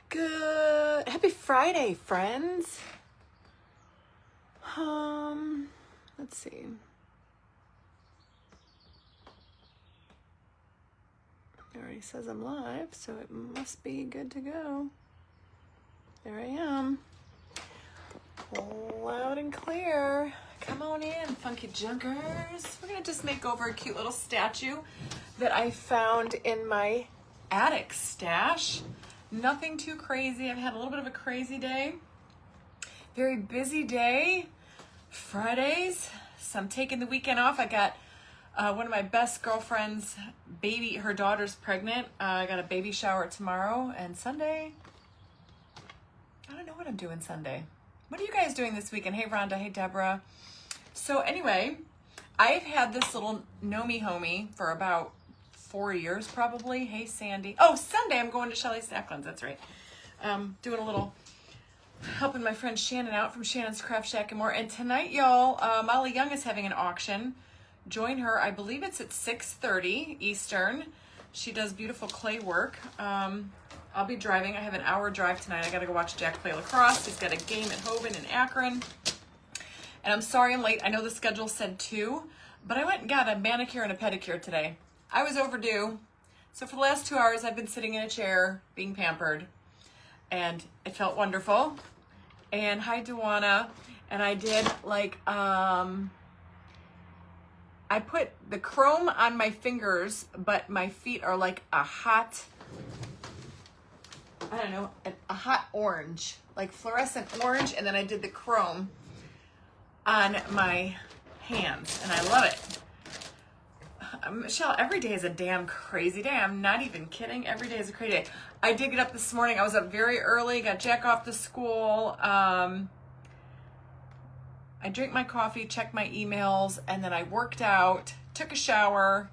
Good. Happy Friday, friends. Let's see. It already says I'm live, so it must be good to go. There I am. Loud and clear. Come on in, funky junkers. We're gonna just make over a cute little statue that I found in my attic stash. Nothing too crazy. I've had a little bit of a crazy day. Very busy day. Fridays. So I'm taking the weekend off. I got one of my best girlfriend's baby, her daughter's pregnant. I got a baby shower tomorrow, and Sunday, I don't know what I'm doing Sunday. What are you guys doing this weekend? Hey, Rhonda. Hey, Deborah. So anyway, I've had this little Know-Me homie for about 4 years probably. Hey, Sandy. Oh, Sunday I'm going to Shelly's Snacklands. That's right. Doing a little helping my friend Shannon out from Shannon's Craft Shack and more. And tonight, y'all, Molly Young is having an auction. Join her. I believe it's at 6:30 Eastern. She does beautiful clay work. I'll be driving. I have an hour drive tonight. I got to go watch Jack play lacrosse. He's got a game at Hoban in Akron. And I'm sorry I'm late. I know the schedule said 2, but I went and got a manicure and a pedicure today. I was overdue. So for the last 2 hours, I've been sitting in a chair being pampered. And it felt wonderful. And hi, Duana. And I did like, I put the chrome on my fingers, but my feet are like a hot, I don't know, a hot orange, like fluorescent orange. And then I did the chrome on my hands, and I love it. Michelle, every day is a damn crazy day. I'm not even kidding. Every day is a crazy day. I did get up this morning. I was up very early, got Jack off to school. I drank my coffee, checked my emails, and then I worked out, took a shower,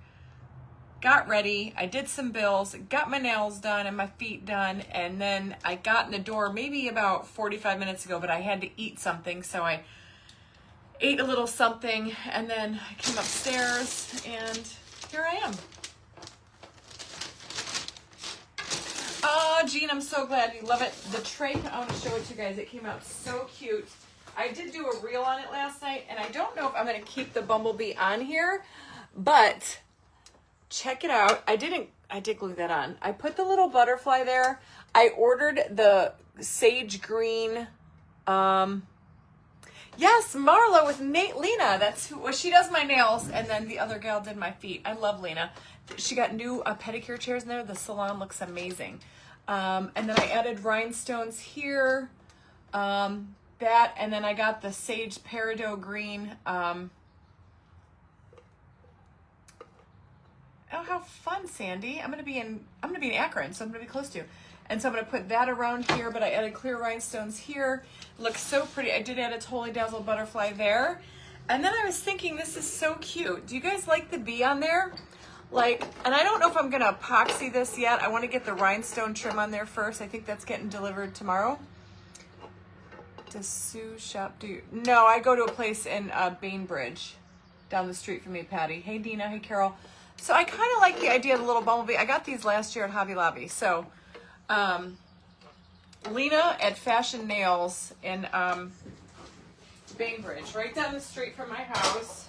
got ready. I did some bills, got my nails done and my feet done, and then I got in the door maybe about 45 minutes ago, but I had to eat something, so I ate a little something, and then I came upstairs, and here I am. Oh, Jean, I'm so glad you love it. The tray, I want to show it to you guys. It came out so cute. I did do a reel on it last night, and I don't know if I'm going to keep the bumblebee on here, but check it out. I did glue that on. I put the little butterfly there. I ordered the sage green, yes, Marla with Lena. That's who, well, she does my nails, and then the other gal did my feet. I love Lena. She got new pedicure chairs in there. The salon looks amazing. And then I added rhinestones here. That, and then I got the sage peridot green. Oh, how fun, Sandy! I'm gonna be in Akron, so I'm gonna be close to you. And so I'm going to put that around here, but I added clear rhinestones here. It looks so pretty. I did add a Totally Dazzled butterfly there. And then I was thinking, this is so cute. Do you guys like the bee on there? Like, and I don't know if I'm going to epoxy this yet. I want to get the rhinestone trim on there first. I think that's getting delivered tomorrow. Does Sue shop do you? No, I go to a place in Bainbridge, down the street from me, Patty. Hey, Dina. Hey, Carol. So I kind of like the idea of the little bumblebee. I got these last year at Hobby Lobby. So Lena at Fashion Nails in Bainbridge, right down the street from my house.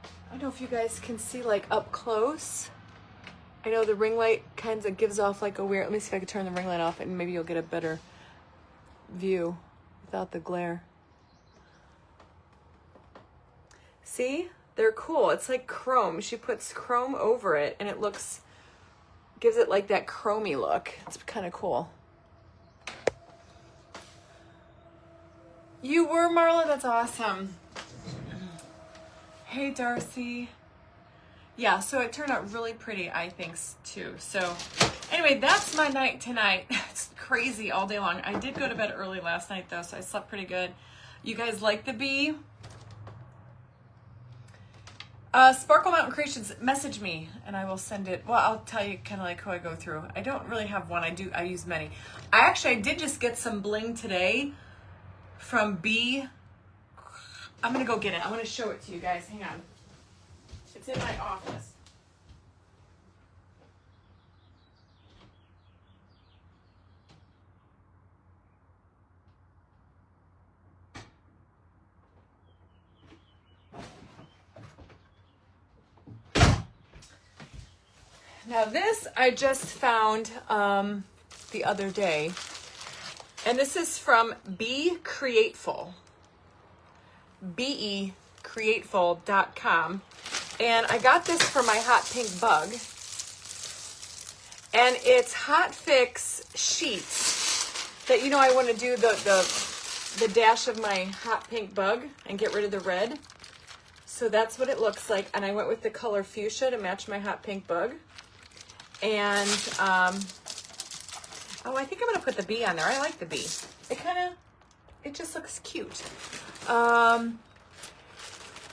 I don't know if you guys can see like up close. I know the ring light kind of gives off like a weird, let me see if I can turn the ring light off and maybe you'll get a better view without the glare. See? They're cool. It's like chrome. She puts chrome over it and it gives it like that chromey look. It's kind of cool. You were, Marla? That's awesome. Hey, Darcy. Yeah, so it turned out really pretty, I think, too. So anyway, that's my night tonight. It's crazy all day long. I did go to bed early last night, though, so I slept pretty good. You guys like the bee? Sparkle Mountain Creations, message me and I will send it. Well, I'll tell you kind of like who I go through. I don't really have one. I use many. I did just get some bling today from B. I'm going to go get it. I'm going to show it to you guys. Hang on. It's in my office. Now this I just found the other day, and this is from Be Createful, becreateful.com, and I got this for my hot pink bug, and it's hot fix sheets that, you know, I want to do the dash of my hot pink bug and get rid of the red. So that's what it looks like, and I went with the color fuchsia to match my hot pink bug. And oh, I think I'm gonna put the bee on there. I like the bee. It just looks cute.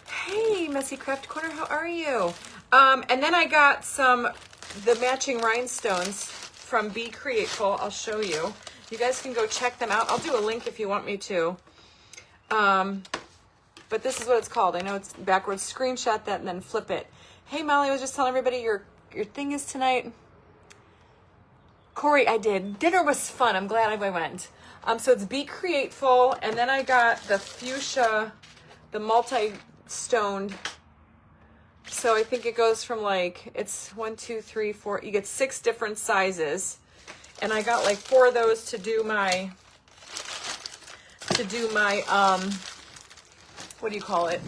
Hey, Messy Craft Corner, how are you? And then I got the matching rhinestones from Be Createful. I'll show you. You guys can go check them out. I'll do a link if you want me to. But this is what it's called. I know it's backwards. Screenshot that and then flip it. Hey, Molly, I was just telling everybody your thing is tonight. Corey, I did. Dinner was fun. I'm glad I went. So it's Be Createful, and then I got the fuchsia, the multi-stoned. So I think it goes from like, it's 1, 2, 3, 4. You get 6 different sizes, and I got like 4 of those to do my what do you call it?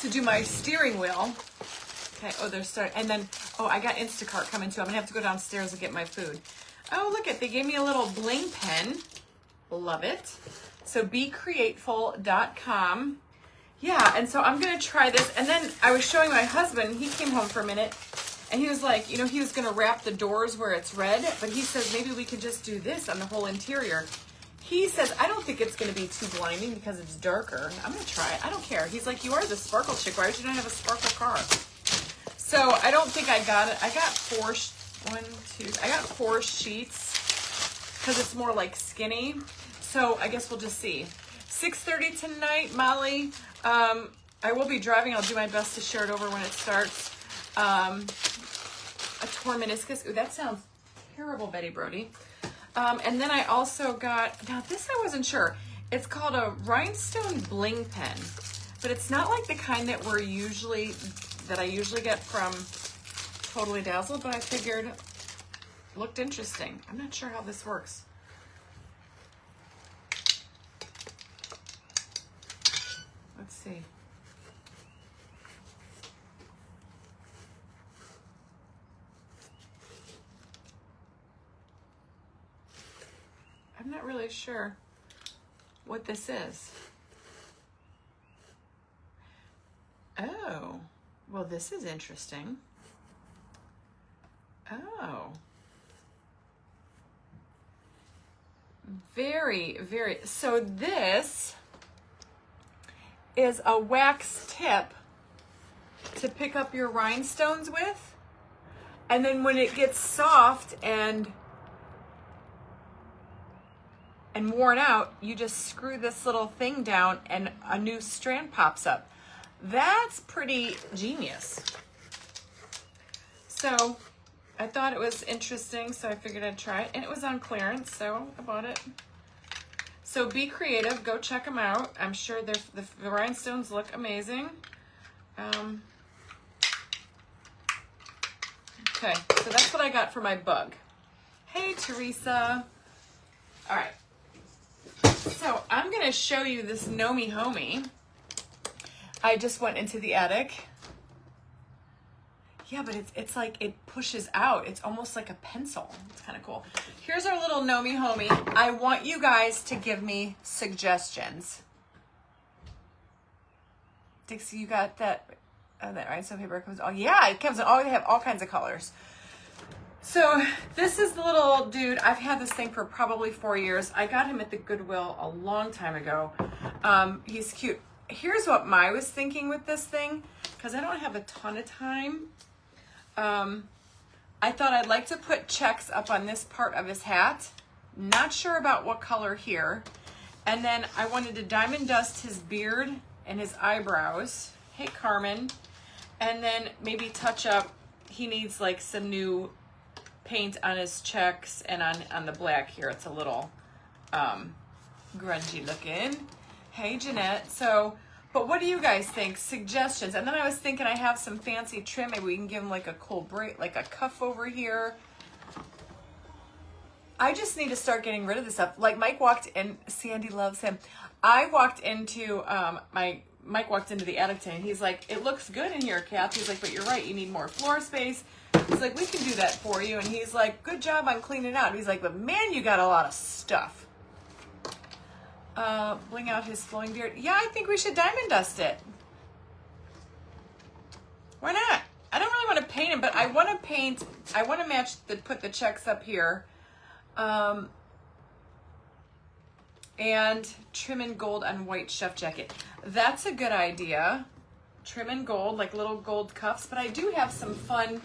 To do my steering wheel. Okay, oh, they're starting, and then, oh, I got Instacart coming too. I'm gonna have to go downstairs and get my food. Oh, look it, they gave me a little bling pen. Love it. So becreateful.com. Yeah, and so I'm gonna try this. And then I was showing my husband, he came home for a minute, and he was like, you know, he was gonna wrap the doors where it's red, but he says maybe we could just do this on the whole interior. He says, I don't think it's going to be too blinding because it's darker. I'm going to try it. I don't care. He's like, you are the sparkle chick. Why did you not have a sparkle car? So I don't think I got it. I got 4 sheets because it's more like skinny. So I guess we'll just see. 6:30 tonight, Molly. I will be driving. I'll do my best to share it over when it starts. A torn meniscus. Ooh, that sounds terrible, Betty Brody. And then I also got, now this I wasn't sure. It's called a rhinestone bling pen, but it's not like the kind that I usually get from Totally Dazzled, but I figured it looked interesting. I'm not sure how this works. Let's see. I'm not really sure what this is. Oh, well, this is interesting. Oh. Very, very, so this is a wax tip to pick up your rhinestones with. And then when it gets soft and worn out, you just screw this little thing down and a new strand pops up. That's pretty genius. So I thought it was interesting, so I figured I'd try it, and it was on clearance, so I bought it. So Be Creative, go check them out. I'm sure the rhinestones look amazing. Okay, so that's what I got for my bug. Hey, Teresa. All right. So I'm going to show you this Know Me Homie. I just went into the attic. Yeah, but it's like it pushes out. It's almost like a pencil. It's kind of cool. Here's our little Know Me Homie. I want you guys to give me suggestions. Dixie, you got that? That rhinestone paper comes. Oh yeah, it comes in. Oh, they have all kinds of colors. So this is the little dude. I've had this thing for probably 4 years. I got him at the Goodwill a long time ago. He's cute. Here's what I was thinking with this thing, because I don't have a ton of time. I thought I'd like to put checks up on this part of his hat. Not sure about what color here. And then I wanted to diamond dust his beard and his eyebrows. Hey, Carmen. And then maybe touch up. He needs like some new paint on his checks and on the black here. It's a little grungy looking. Hey, Jeanette. So But what do you guys think? Suggestions. And then I was thinking I have some fancy trim. Maybe we can give him like a cool braid, like a cuff over here. I just need to start getting rid of this stuff. Like Mike walked in, Sandy loves him. I walked into, Mike walked into the attic today and he's like, it looks good in here, Kath. He's like, but you're right, you need more floor space. He's like, we can do that for you. And he's like, good job on cleaning out. And he's like, but man, you got a lot of stuff. Bling out his flowing beard. Yeah, I think we should diamond dust it. Why not? I don't really want to paint him, but I want to match put the checks up here. And trim in gold on white chef jacket. That's a good idea. Trim in gold, like little gold cuffs. But I do have some fun,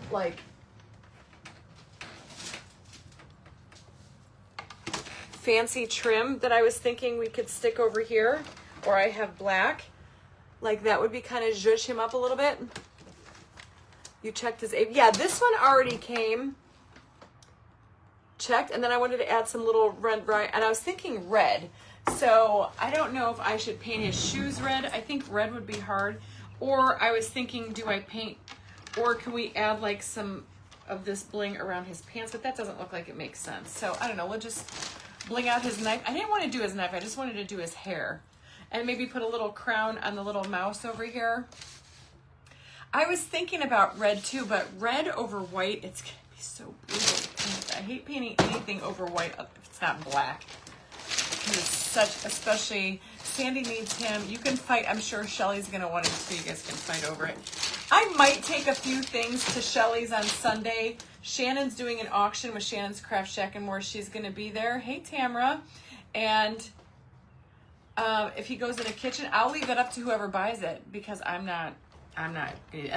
like fancy trim that I was thinking we could stick over here. Or I have black. Like that would be kind of zhuzh him up a little bit. You checked his, yeah, this one already came. Checked, and then I wanted to add some little red, and I was thinking red. So I don't know if I should paint his shoes red. I think red would be hard. Or I was thinking, do I paint, or can we add like some of this bling around his pants? But that doesn't look like it makes sense. So I don't know, we'll just bling out his knife. I didn't want to do his knife, I just wanted to do his hair. And maybe put a little crown on the little mouse over here. I was thinking about red too, but red over white, it's gonna be so brutal. I hate painting anything over white if it's not black. Because it's such, especially Sandy needs him. You can fight. I'm sure Shelly's going to want it so you guys can fight over it. I might take a few things to Shelly's on Sunday. Shannon's doing an auction with Shannon's Craft Shack and more. She's going to be there. Hey, Tamara. And if he goes in the kitchen, I'll leave that up to whoever buys it because I'm not. And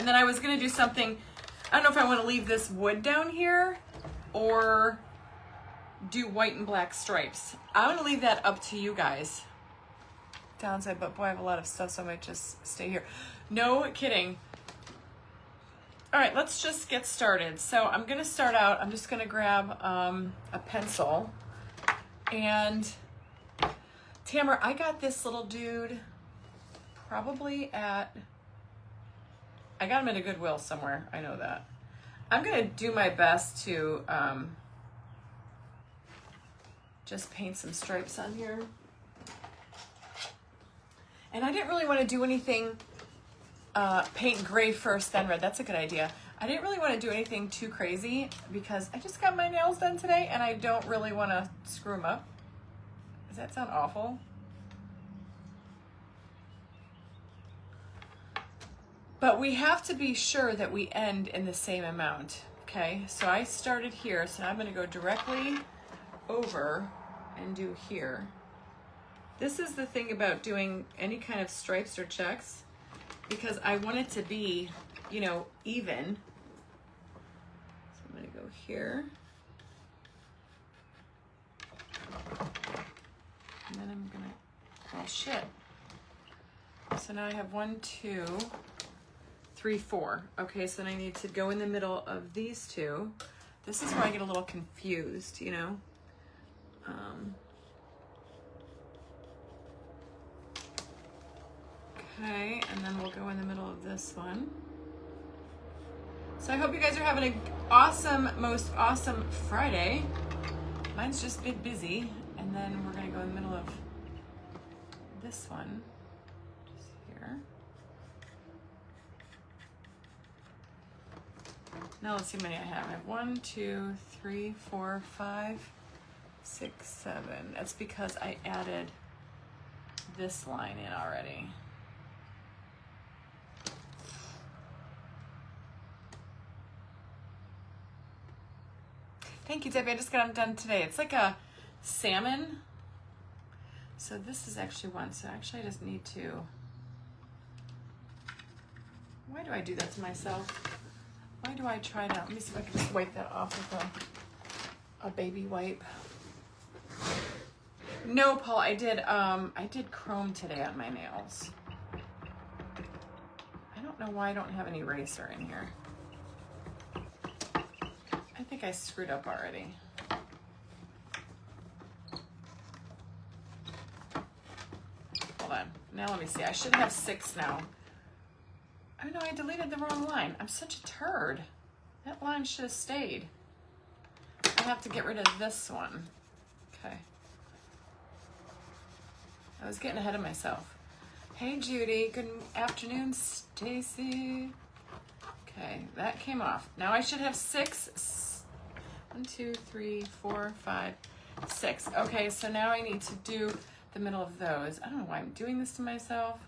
then I was going to do something. I don't know if I want to leave this wood down here or do white and black stripes. I'm gonna leave that up to you guys. Downside, but boy, I have a lot of stuff, so I might just stay here. No kidding. All right, let's just get started. So I'm gonna start out, I'm just gonna grab a pencil. And Tamara, I got this little dude probably at, I got him at a Goodwill somewhere, I know that. I'm gonna do my best to just paint some stripes on here. And I didn't really want to do anything, paint gray first, then red. That's a good idea. I didn't really want to do anything too crazy because I just got my nails done today and I don't really want to screw them up. Does that sound awful? But we have to be sure that we end in the same amount, okay? So I started here, so now I'm gonna go directly over and do here. This is the thing about doing any kind of stripes or checks, because I want it to be, you know, even. So I'm gonna go here. And then I'm gonna, oh shit. So now I have 1, 2, 3, 4. Okay, so then I need to go in the middle of these two. This is where I get a little confused, you know? Okay, and then we'll go in the middle of this one. So I hope you guys are having an awesome, most awesome Friday. Mine's just been busy. And then we're gonna go in the middle of this one, just here. Now let's see how many I have. I have 1, 2, 3, 4, 5, 6, 7. That's because I added this line in already. Thank you, Debbie. I just got them done today. It's like a salmon. So this is actually one. So actually I just need to, why do I do that to myself? Why do I try that? Let me see if I can just wipe that off with a baby wipe. No, Paul, I did chrome today on my nails. I don't know why I don't have an eraser in here. I think I screwed up already. hold on. Now let me see. I should have 6 now. Oh no, I deleted the wrong line. I'm such a turd. That line should have stayed. I have to get rid of this one. Okay. I was getting ahead of myself. Hey Judy, good afternoon, Stacy. Okay, that came off. Now I should have 6. 1, 2, 3, 4, 5, 6. Okay, so now I need to do the middle of those. I don't know why I'm doing this to myself.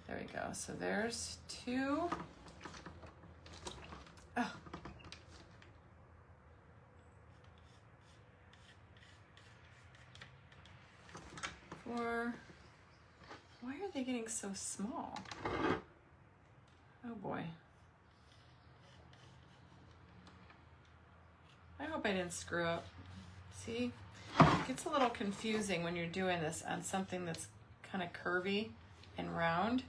There we go. So there's 2. Oh. 4. Why are they getting so small? Oh boy. I hope I didn't screw up. See? It gets a little confusing when you're doing this on something that's kind of curvy and round.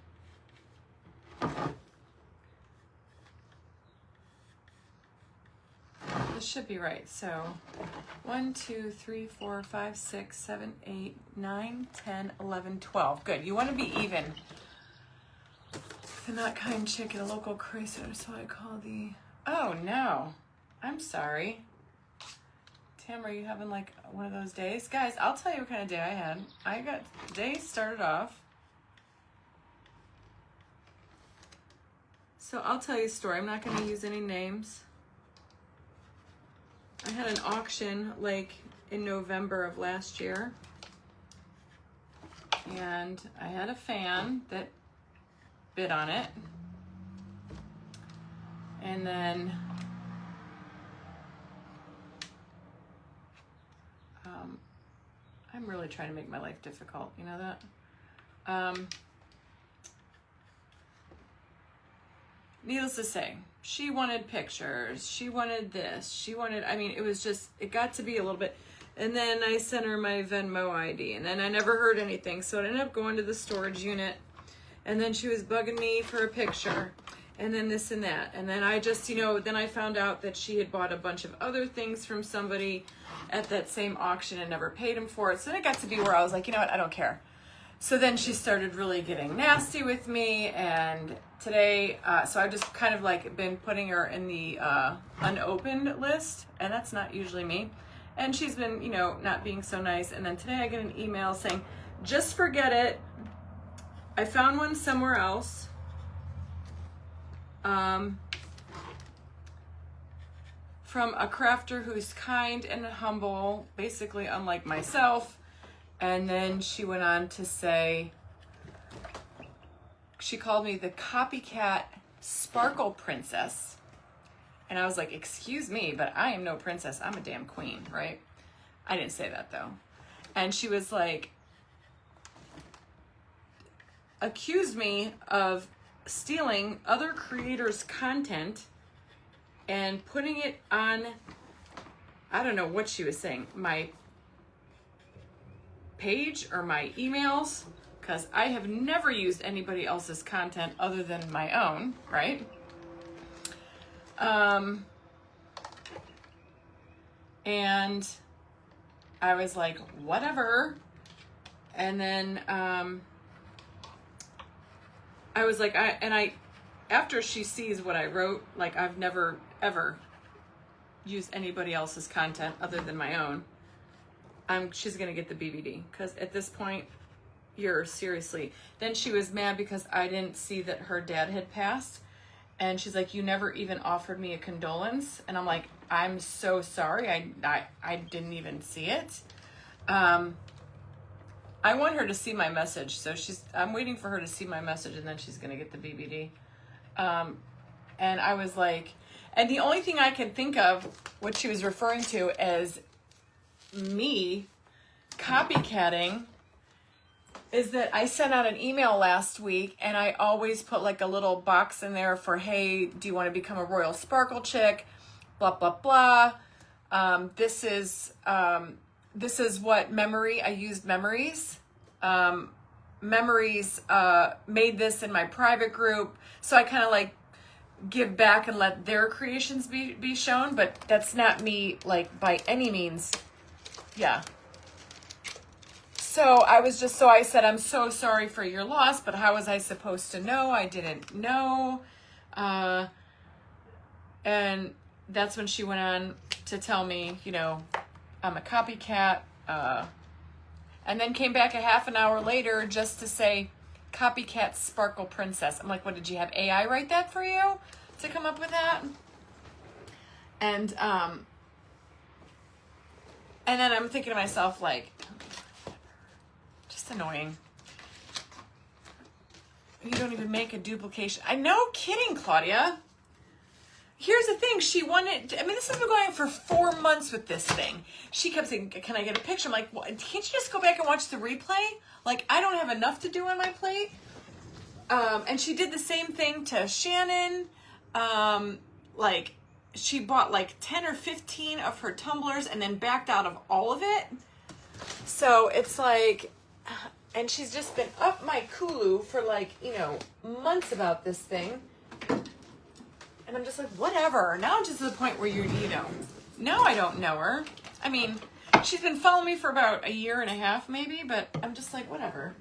This should be right. So 1, 2, 3, 4, 5, 6, 7, 8, 9, 10, 11, 12. Good. You want to be even. The not kind chick at a local crazer, so I call the... Oh, no. I'm sorry. Tam, are you having like one of those days? Guys, I'll tell you what kind of day I had. The day started off. So I'll tell you a story. I'm not going to use any names. I had an auction like in November of last year. And I had a fan that bid on it. And then I'm really trying to make my life difficult, you know that? Needless to say, she wanted pictures, she wanted this, she wanted, I mean, it was just, it got to be a little bit, and then I sent her my Venmo ID, and then I never heard anything, so it ended up going to the storage unit, and then she was bugging me for a picture, and then this and that, and then I just, you know, then I found out that she had bought a bunch of other things from somebody at that same auction and never paid him for it, so then it got to be where I was like, you know what, I don't care. So then she started really getting nasty with me, and today, so I've just kind of like been putting her in the unopened list, and that's not usually me. And she's been, you know, not being so nice. And then today I get an email saying, just forget it. I found one somewhere else. From a crafter who's kind and humble, basically unlike myself. And then she went on to say, she called me the copycat sparkle princess. And I was like, excuse me, but I am no princess. I'm a damn queen, right? I didn't say that though. And she was like, accused me of stealing other creators' content and putting it on, I don't know what she was saying, my page or my emails, because I have never used anybody else's content other than my own, right? And I was like, whatever. And then I was like, after she sees what I wrote, like I've never ever used anybody else's content other than my own. She's gonna get the BBD, because at this point, you're seriously. Then she was mad because I didn't see that her dad had passed, and she's like, you never even offered me a condolence. And I'm like, I'm so sorry, I didn't even see it. I want her to see my message, so I'm waiting for her to see my message, and then she's gonna get the BBD. And I was like, and the only thing I could think of what she was referring to as me copycatting is that I sent out an email last week, and I always put like a little box in there for, hey, do you want to become a royal sparkle chick? Blah, blah, blah. This is what memory, I used memories. Memories made this in my private group. So I kind of like give back and let their creations be shown, but that's not me like by any means. Yeah. So I said, I'm so sorry for your loss, but how was I supposed to know? I didn't know. And that's when she went on to tell me, you know, I'm a copycat. And then came back a half an hour later just to say, copycat sparkle princess. I'm like, what, did you have AI write that for you to come up with that? And then I'm thinking to myself, like, just annoying. You don't even make a duplication. I know, kidding, Claudia. Here's the thing. She wanted, I mean, this has been going on for 4 months with this thing. She kept saying, can I get a picture? I'm like, well, can't you just go back and watch the replay? Like, I don't have enough to do on my plate. And she did the same thing to Shannon. Like, she bought like 10 or 15 of her tumblers and then backed out of all of it. So it's like, and she's just been up my Kulu for like, you know, months about this thing. And I'm just like, whatever. Now I'm just at the point where you know, now I don't know her. I mean, she's been following me for about a year and a half maybe, but I'm just like, whatever.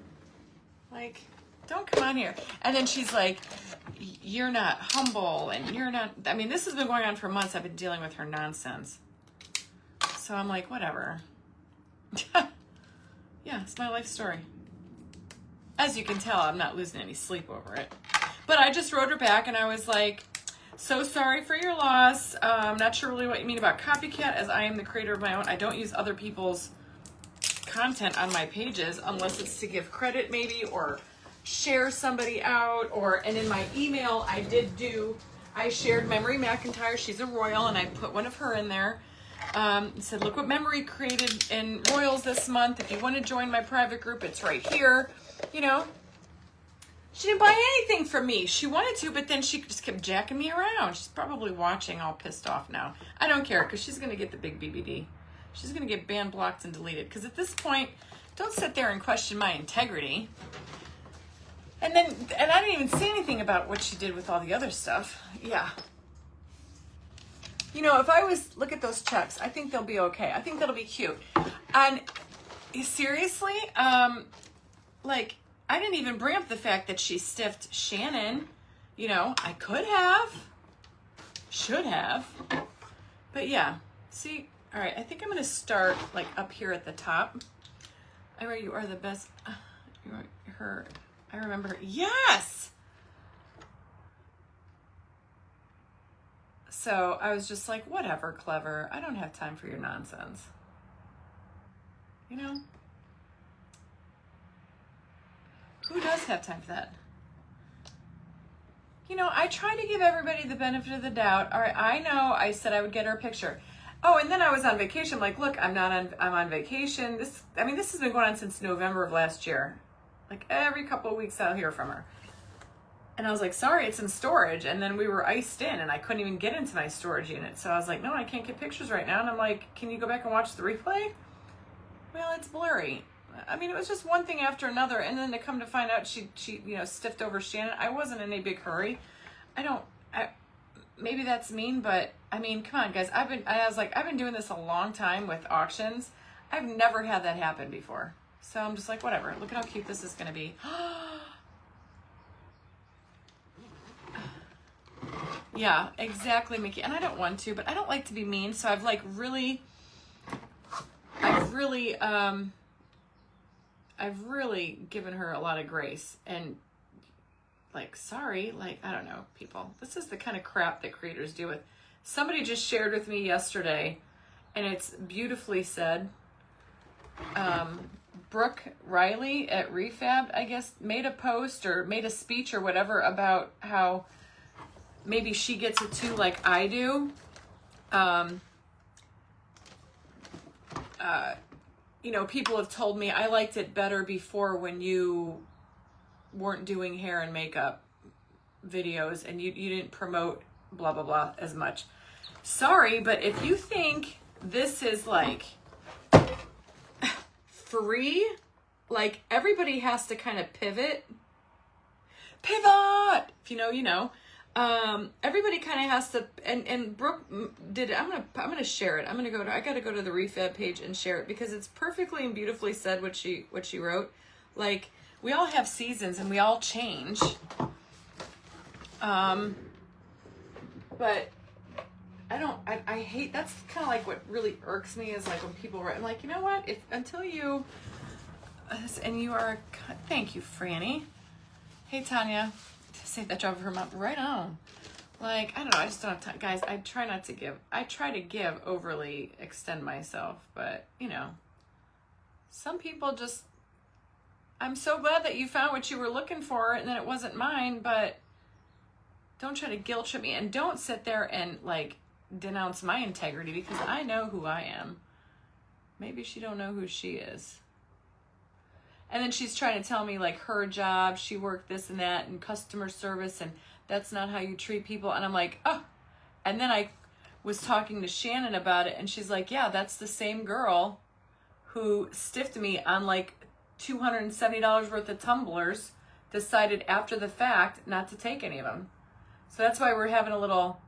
Like, don't come on here. And then she's like, you're not humble and you're not, I mean, this has been going on for months. I've been dealing with her nonsense. So I'm like, whatever. Yeah, it's my life story. As you can tell, I'm not losing any sleep over it. But I just wrote her back and I was like, so sorry for your loss. I'm not sure really what you mean about copycat, as I am the creator of my own. I don't use other people's content on my pages unless it's to give credit maybe, or share somebody out, and in my email I shared Memory McIntyre. She's a royal, and I put one of her in there. Said, look what Memory created in Royals this month. If you want to join my private group, it's right here. You know, she didn't buy anything from me. She wanted to, but then she just kept jacking me around. She's probably watching all pissed off now. I don't care, because she's going to get the big BBD. She's going to get banned, blocked, and deleted. Because at this point, don't sit there and question my integrity. And I didn't even say anything about what she did with all the other stuff. Yeah. You know, if I was, look at those checks. I think they'll be okay. I think that'll be cute. And seriously, like, I didn't even bring up the fact that she stiffed Shannon. You know, I could have. Should have. But yeah. See, all right, I think I'm going to start, like, up here at the top. I remember you are the best. You are her. I remember her. Yes! So I was just like, whatever, clever. I don't have time for your nonsense. You know? Who does have time for that? You know, I try to give everybody the benefit of the doubt. All right, I know I said I would get her a picture. Oh, and then I was on vacation. I'm like, look, I'm on vacation. This has been going on since November of last year. Like every couple of weeks I'll hear from her. And I was like, sorry, it's in storage. And then we were iced in and I couldn't even get into my storage unit. So I was like, no, I can't get pictures right now. And I'm like, can you go back and watch the replay? Well, it's blurry. I mean, it was just one thing after another. And then to come to find out she you know, stiffed over Shannon. I wasn't in a big hurry. Maybe that's mean, but I mean, come on, guys. I've been doing this a long time with auctions. I've never had that happen before. So I'm just like, whatever. Look at how cute this is going to be. Yeah, exactly, Mickey. And I don't want to, but I don't like to be mean. So I've really given her a lot of grace. And like, sorry, like, I don't know, people. This is the kind of crap that creators deal with. Somebody just shared with me yesterday, and it's beautifully said. Brooke Riley at Refab, I guess, made a post or made a speech or whatever about how maybe she gets it too like I do. You know, people have told me I liked it better before when you weren't doing hair and makeup videos and you didn't promote blah, blah, blah as much. Sorry, but if you think this is like free, like everybody has to kind of pivot. If you know, you know. Everybody kind of has to, and Brooke did it. I'm gonna share it. I gotta go to the refab page and share it because it's perfectly and beautifully said what she wrote. Like, we all have seasons and we all change. But I hate, that's kind of like what really irks me is like when people write, I'm like, you know what, until you, and you are, thank you, Franny. Hey, Tanya, save that job for her mom, right on. Like, I don't know, I just don't have time. Guys, I try to give, overly extend myself, but, you know, some people just, I'm so glad that you found what you were looking for and that it wasn't mine, but don't try to guilt trip me and don't sit there and, like, denounce my integrity because I know who I am. Maybe she don't know who she is. And then she's trying to tell me like her job, she worked this and that and customer service and that's not how you treat people. And I'm like, oh. And then I was talking to Shannon about it and she's like, yeah, that's the same girl who stiffed me on like $270 worth of tumblers, decided after the fact not to take any of them. So that's why we're having a little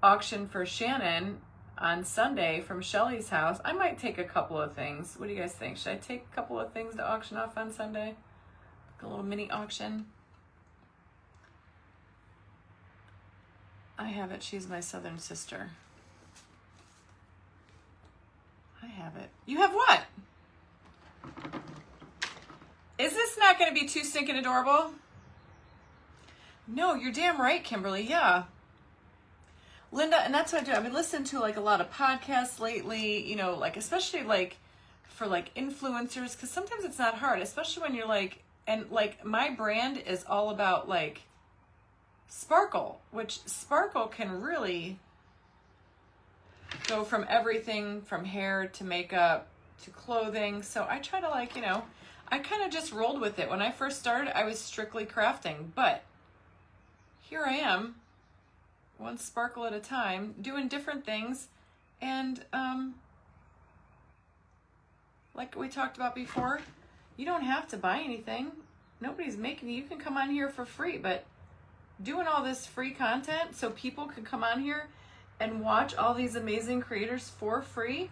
auction for Shannon on Sunday from Shelly's house. I might take a couple of things. What do you guys think? Should I take a couple of things to auction off on Sunday? Like a little mini auction. I have it. She's my southern sister. I have it. You have what? Is this not going to be too stinking adorable? No, you're damn right, Kimberly. Yeah. Linda, and that's what I do. I've been listening to like a lot of podcasts lately, you know, like especially like for like influencers, because sometimes it's not hard, especially when you're like, and like my brand is all about like sparkle, which sparkle can really go from everything from hair to makeup to clothing. So I try to like, you know, I kind of just rolled with it. When I first started, I was strictly crafting, but here I am, one sparkle at a time, doing different things. And like we talked about before, you don't have to buy anything. Nobody's making you. You can come on here for free, but doing all this free content so people can come on here and watch all these amazing creators for free.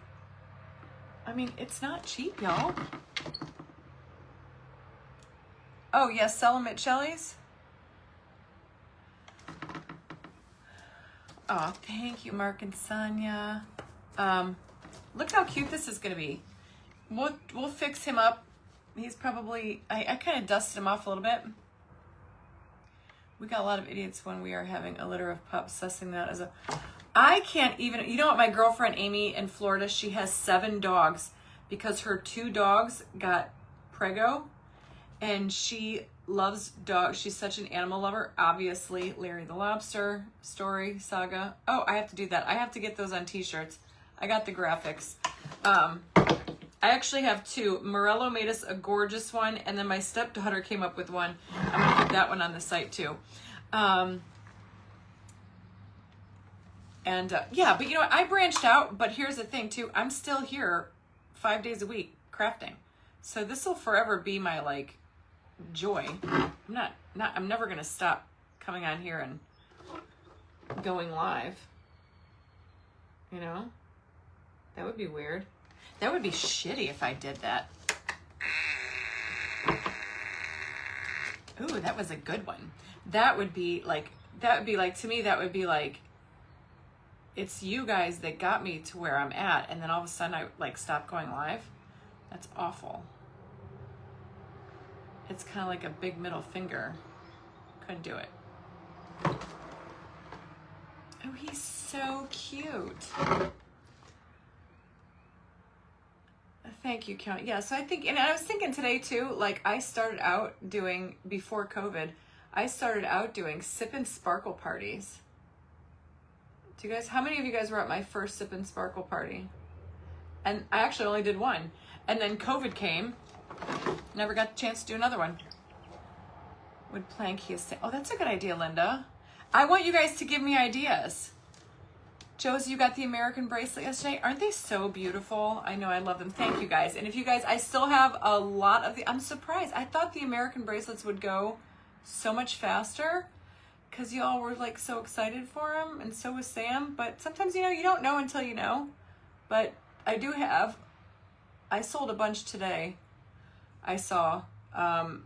I mean, it's not cheap, y'all. Oh, yes, sell them at Shelly's. Oh, thank you, Mark and Sonia. Look how cute this is going to be. We'll fix him up. He's probably, I kind of dusted him off a little bit. We got a lot of idiots when we are having a litter of pups, sussing that as a, I can't even, you know what, my girlfriend Amy in Florida, she has 7 dogs because her 2 dogs got prego and she loves dogs. She's such an animal lover. Obviously, Larry the Lobster story saga. Oh, I have to do that. I have to get those on t-shirts. I got the graphics. I actually have 2. Morello made us a gorgeous one, and then my stepdaughter came up with one. I'm gonna put that one on the site too. Yeah, but you know what? I branched out, but here's the thing too. I'm still here 5 days a week crafting. So this will forever be my like joy. I'm never gonna stop coming on here and going live. You know? That would be weird. That would be shitty if I did that. Ooh, that was a good one. That would be like, to me, that would be like, it's you guys that got me to where I'm at, and then all of a sudden I like stopped going live. That's awful. It's kind of like a big middle finger. Couldn't do it. Oh, he's so cute. Thank you, Count. Yeah, so I think, and I was thinking today too, like I started out doing, before COVID, I started out doing sip and sparkle parties. Do you guys, how many of you guys were at my first sip and sparkle party? And I actually only did one. And then COVID came, never got the chance to do another one. Would Plankia say, oh, that's a good idea, Linda. I want you guys to give me ideas. Josie, you got the American bracelet yesterday. Aren't they so beautiful? I know, I love them. Thank you guys. And if you guys, I still have a lot of the, I'm surprised. I thought the American bracelets would go so much faster because y'all were like so excited for him, and so was Sam. But sometimes, you know, you don't know until you know. But I sold a bunch today. I saw, and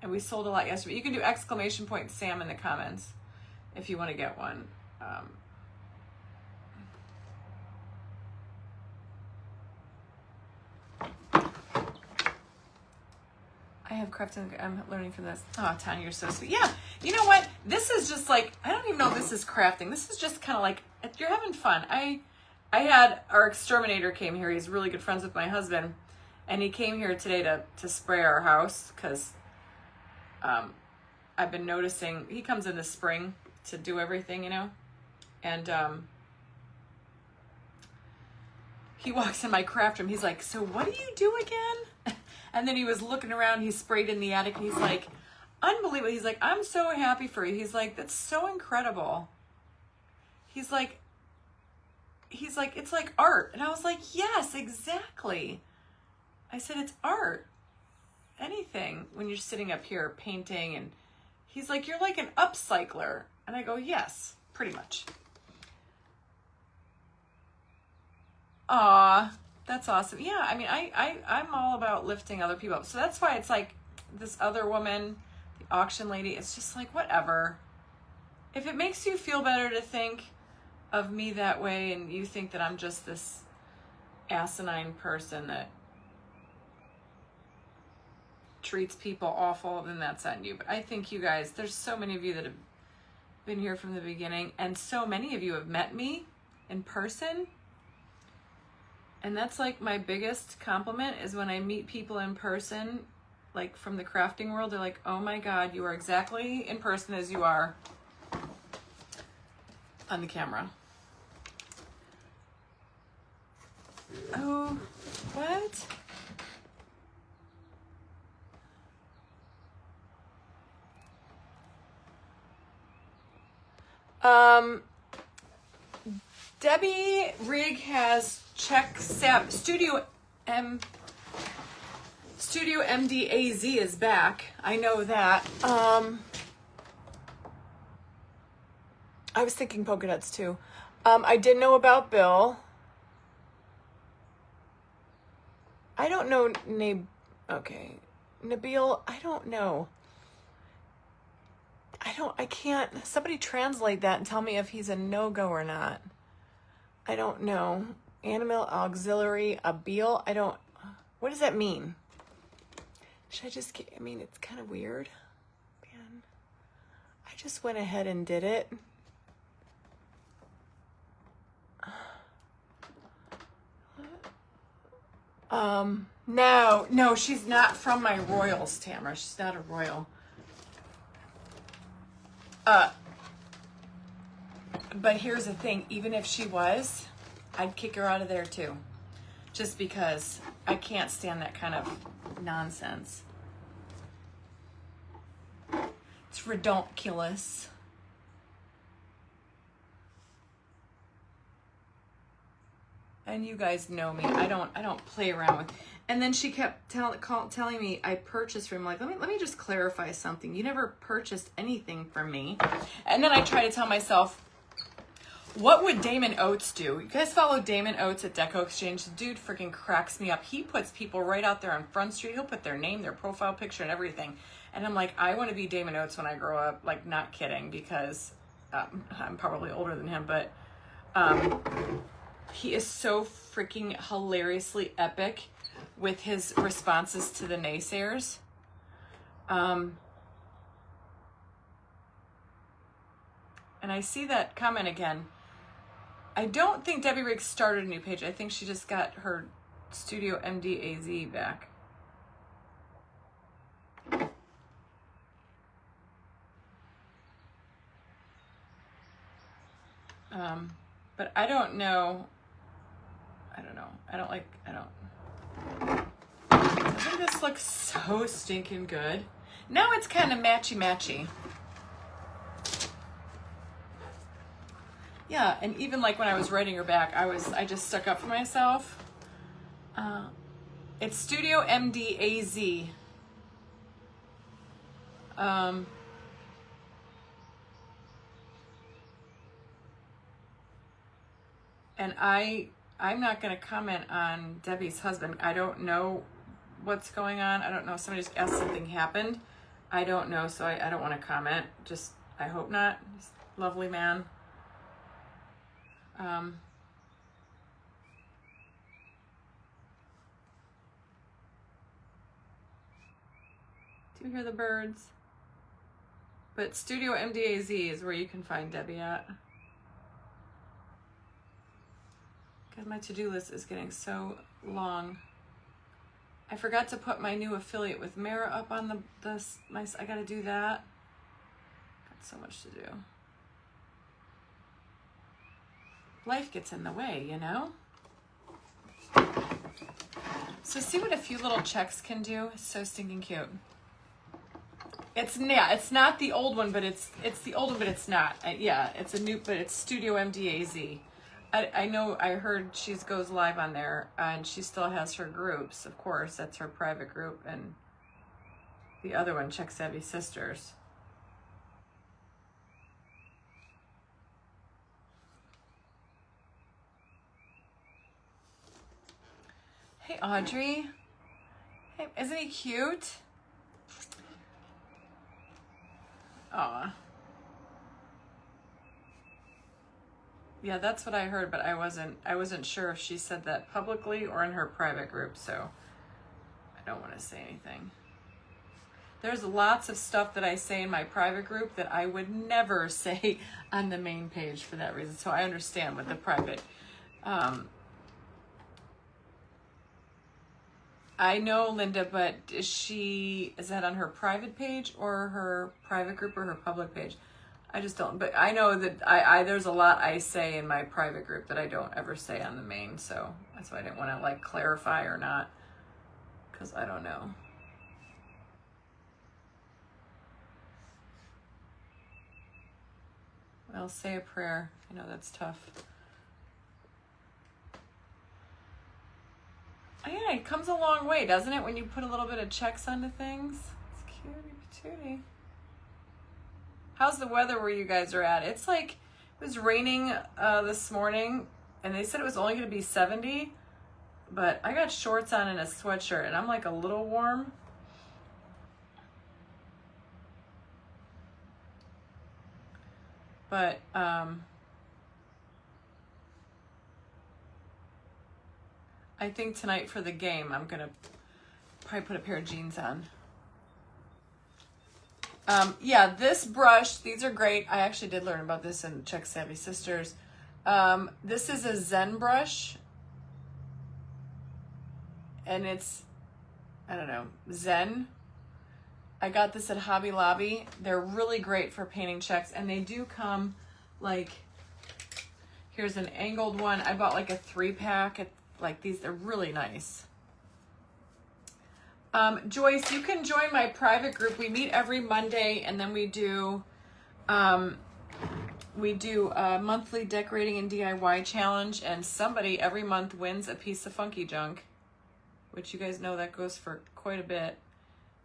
we sold a lot yesterday. You can do exclamation point Sam in the comments if you want to get one. I have crafting. I'm learning from this. Oh, Tanya, you're so sweet. Yeah, you know what? This is just like, I don't even know if this is crafting. This is just kind of like, you're having fun. I had, our exterminator came here. He's really good friends with my husband. And he came here today to spray our house because I've been noticing, he comes in the spring to do everything, you know? And he walks in my craft room. He's like, so what do you do again? And then he was looking around. He sprayed in the attic. And he's like, unbelievable. He's like, I'm so happy for you. He's like, that's so incredible. He's like, it's like art. And I was like, yes, exactly. I said, it's art. Anything when you're sitting up here painting. And he's like, you're like an upcycler. And I go, yes, pretty much. Aw, that's awesome. Yeah, I mean, I'm all about lifting other people up. So that's why it's like this other woman, the auction lady, it's just like, whatever. If it makes you feel better to think of me that way and you think that I'm just this asinine person that treats people awful, then that's on you. But I think you guys, there's so many of you that have been here from the beginning, and so many of you have met me in person. And that's like my biggest compliment is when I meet people in person, like from the crafting world, they're like, oh my God, you are exactly in person as you are on the camera. Oh, what? Debbie Rigg has check Studio MDAZ is back. I know that. I was thinking polka dots too. I did know about Bill. I don't know okay. Nabil, I don't know. I can't, somebody translate that and tell me if he's a no-go or not. I don't know. Animal auxiliary, Abil, what does that mean? Should I just get, I mean, it's kind of weird. Man, I just went ahead and did it. No, she's not from my royals, Tamara. She's not a royal. But here's the thing, even if she was, I'd kick her out of there too. Just because I can't stand that kind of nonsense. It's ridiculous. And you guys know me. I don't play around with. And then she kept telling me I purchased from him. Like, let me just clarify something. You never purchased anything from me. And then I try to tell myself, what would Damon Oates do? You guys follow Damon Oates at Deco Exchange? The dude freaking cracks me up. He puts people right out there on Front Street. He'll put their name, their profile picture, and everything. And I'm like, I want to be Damon Oates when I grow up. Like, not kidding, because I'm probably older than him, but he is so freaking hilariously epic with his responses to the naysayers. And I see that comment again. I don't think Debbie Riggs started a new page. I think she just got her Studio MDAZ back. But I don't know. Doesn't this look so stinking good? Now it's kind of matchy-matchy. Yeah, and even like when I was writing her back, I just stuck up for myself. It's Studio MDAZ. And I'm not going to comment on Debbie's husband. I don't know what's going on. I don't know. Somebody just asked something happened. I don't know, so I don't want to comment. Just, I hope not. He's a lovely man. Do you hear the birds? But Studio MDAZ is where you can find Debbie at. God, my to-do list is getting so long. I forgot to put my new affiliate with Mara up on I gotta do that. Got so much to do. Life gets in the way, you know? So see what a few little checks can do? It's so stinking cute. It's not the old one, but it's the old one, but it's not. Yeah, it's a new, but it's Studio MDAZ. I know, I heard she goes live on there, and she still has her groups, of course. That's her private group, and the other one, Check Savvy Sisters. Hey, Audrey. Hey, isn't he cute? Aw. Yeah, that's what I heard, but I wasn't sure if she said that publicly or in her private group, so I don't want to say anything. There's lots of stuff that I say in my private group that I would never say on the main page for that reason, so I understand with the private. I know, Linda, but is that on her private page or her private group or her public page? I just don't, but I know that there's a lot I say in my private group that I don't ever say on the main, so that's why I didn't want to like clarify or not, because I don't know. Well, say a prayer. I know that's tough. Oh, yeah, it comes a long way, doesn't it, when you put a little bit of checks onto things? It's cutie patootie. How's the weather where you guys are at? It's like, it was raining this morning, and they said it was only going to be 70, but I got shorts on and a sweatshirt, and I'm like a little warm. But, I think tonight for the game, I'm going to probably put a pair of jeans on. Yeah, this brush, these are great. I actually did learn about this in Check Savvy Sisters. This is a Zen brush. And it's, I don't know, Zen. I got this at Hobby Lobby. They're really great for painting checks. And they do come like, here's an angled one. I bought like a 3-pack at like these. They're really nice. Joyce, you can join my private group. We meet every Monday, and then we do a monthly decorating and DIY challenge, and somebody every month wins a piece of funky junk, which you guys know that goes for quite a bit.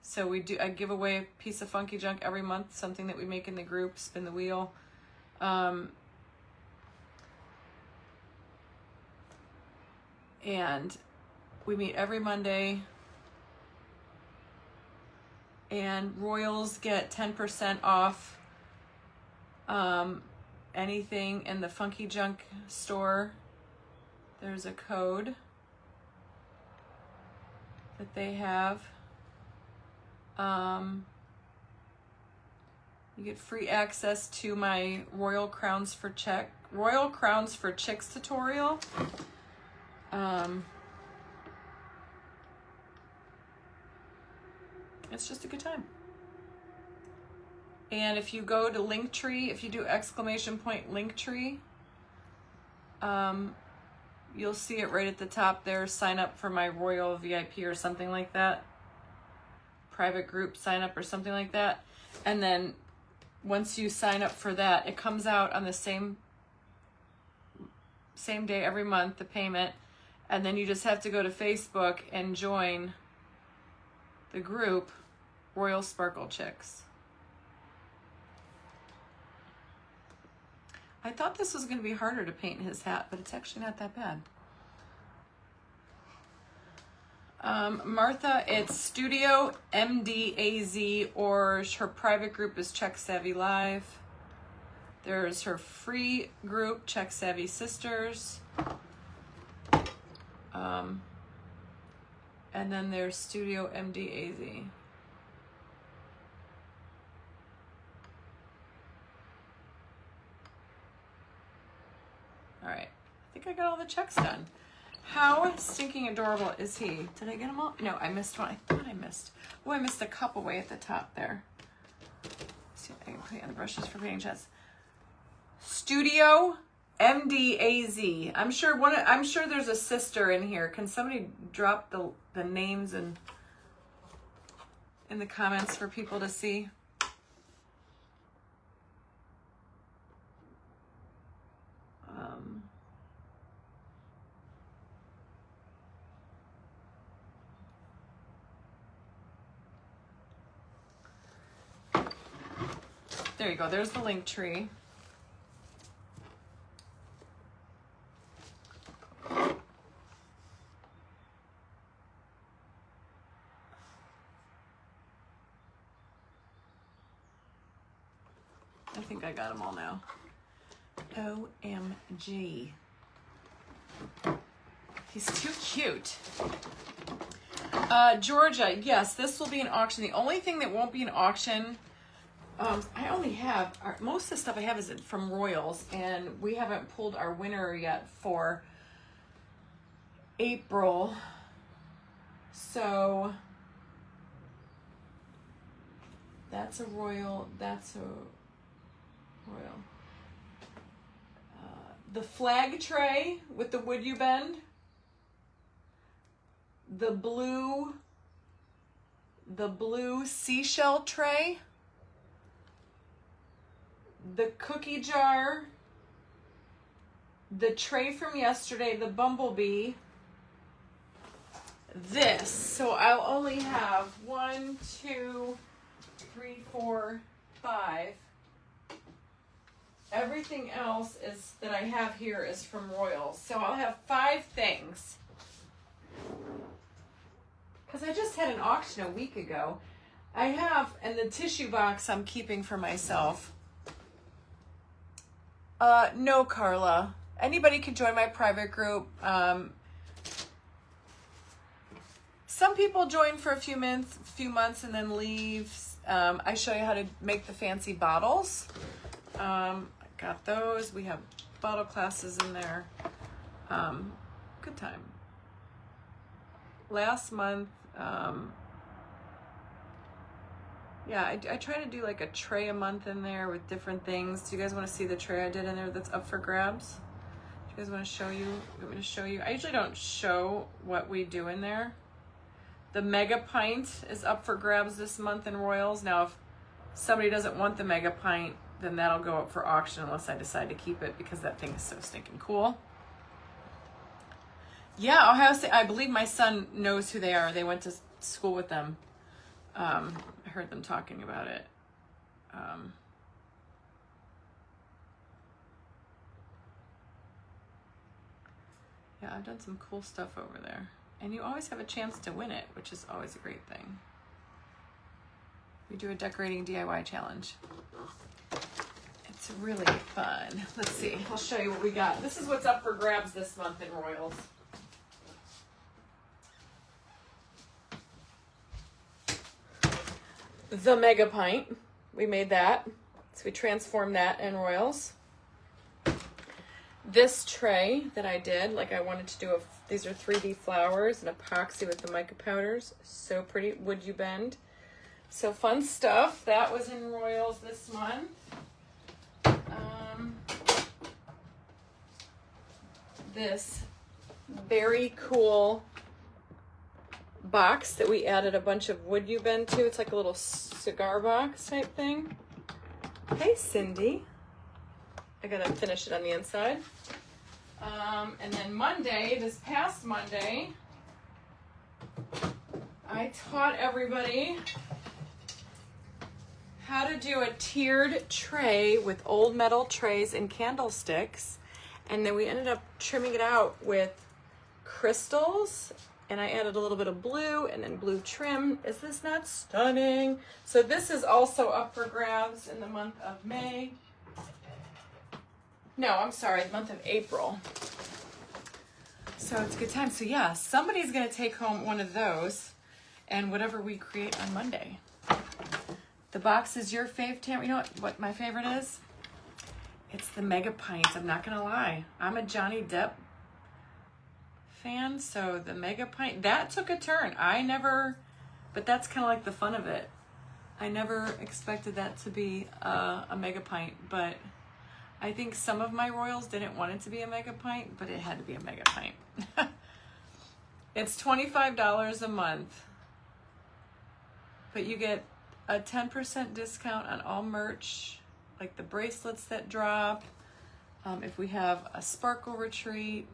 So I give away a piece of funky junk every month, something that we make in the group, spin the wheel. And we meet every Monday. And Royals get 10% off anything in the Funky Junk store. There's a code that they have. You get free access to my Royal Crowns for Chicks tutorial. It's just a good time. And if you go to Linktree, if you do ! Linktree, you'll see it right at the top there. Sign up for my Royal VIP or something like that. Private group sign up or something like that. And then once you sign up for that, it comes out on the same day every month, the payment. And then you just have to go to Facebook and join the group Royal Sparkle Chicks. I thought this was going to be harder to paint his hat, but it's actually not that bad. Martha, it's Studio MDAZ, or her private group is Check Savvy Live. There's her free group, Check Savvy Sisters. And then there's Studio MDAZ. All right, I think I got all the checks done. How stinking adorable is he? Did I get them all? No, I missed one. I thought I missed. Oh, I missed a couple way at the top there. Let's see if I can put on the brushes for painting chest. Studio MDAZ. I'm sure there's a sister in here. Can somebody drop the names in the comments for people to see? There you go. There's the link tree. I think I got them all now. OMG. He's too cute. Georgia, yes, this will be an auction. The only thing that won't be an auction, I only have, most of the stuff I have is from Royals, and we haven't pulled our winner yet for April. So that's a Royal, that's a Royal. The flag tray with the wood you bend. The blue seashell tray. The cookie jar. The tray from yesterday, the bumblebee. This. So I'll only have 1, 2, 3, 4, 5. Everything else is that I have here is from Royals. So I'll have 5 things. Because I just had an auction a week ago. I have, and the tissue box I'm keeping for myself. No, Carla. Anybody can join my private group. Some people join for a few months and then leave. I show you how to make the fancy bottles. Got those. We have bottle classes in there. Good time. Last month, yeah, I try to do like a tray a month in there with different things. Do you guys want to see the tray I did in there that's up for grabs? Do you guys want to show you? Want me to show you? I usually don't show what we do in there. The mega pint is up for grabs this month in Royals. Now, if somebody doesn't want the mega pint, then that'll go up for auction unless I decide to keep it because that thing is so stinking cool. Yeah, I believe my son knows who they are. They went to school with them. I heard them talking about it. Yeah, I've done some cool stuff over there. And you always have a chance to win it, which is always a great thing. We do a decorating DIY challenge. It's really fun. Let's see. I'll show you what we got. This is what's up for grabs this month in Royals. The mega pint. We made that. So we transformed that in Royals. This tray that I did, like I wanted to do these are 3D flowers and epoxy with the mica powders. So pretty. Would you bend? So fun stuff. That was in Royals this month. This very cool box that we added a bunch of wood you bend to. It's like a little cigar box type thing. Hey, Cindy. I gotta finish it on the inside. And then Monday, this past Monday, I taught everybody how to do a tiered tray with old metal trays and candlesticks. And then we ended up trimming it out with crystals, and I added a little bit of blue and then blue trim. Is this not stunning? So this is also up for grabs in the month of May. No, I'm sorry, the month of April. So it's a good time. So yeah, somebody's gonna take home one of those and whatever we create on Monday. The box is your fave, Tam. You know what my favorite is? It's the Mega Pint. I'm not gonna lie. I'm a Johnny Depp fan, so the Mega Pint, that took a turn. But that's kind of like the fun of it. I never expected that to be a Mega Pint, but I think some of my royals didn't want it to be a Mega Pint, but it had to be a Mega Pint. It's $25 a month, but you get a 10% discount on all merch, like the bracelets that drop. If we have a sparkle retreat,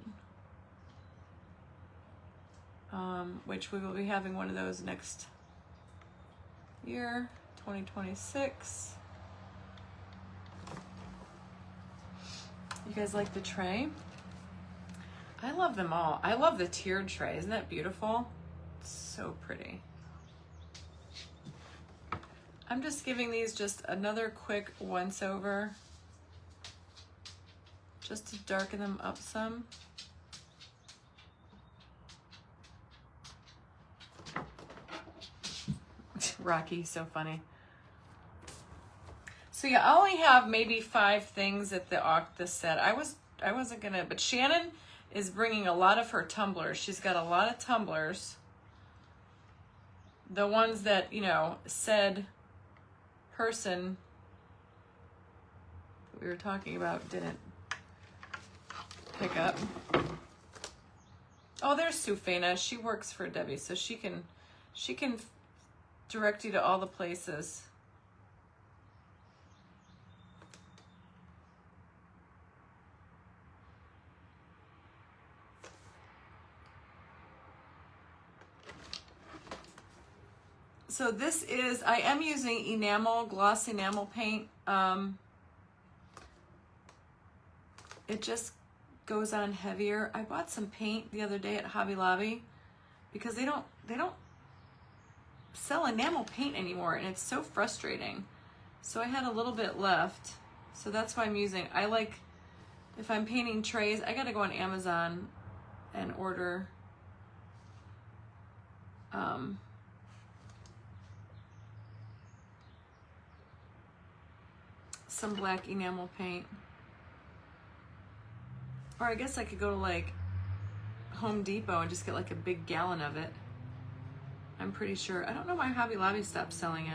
which we will be having one of those next year, 2026. You guys like the tray? I love them all. I love the tiered tray. Isn't that beautiful? It's so pretty. I'm just giving these just another quick once over, just to darken them up some. Rocky, so funny. So yeah, I only have maybe 5 things at the set. I wasn't gonna, but Shannon is bringing a lot of her tumblers. She's got a lot of tumblers. The ones that, you know, said person that we were talking about didn't pick up. Oh, there's Sufena. She works for Debbie, so she can direct you to all the places. So this is, I am using enamel, gloss enamel paint. It just goes on heavier. I bought some paint the other day at Hobby Lobby because they don't sell enamel paint anymore, and it's so frustrating. So I had a little bit left, so that's why I'm using. I like, if I'm painting trays, I gotta go on Amazon and order some black enamel paint. Or I guess I could go to like Home Depot and just get like a big gallon of it. I'm pretty sure. I don't know why Hobby Lobby stopped selling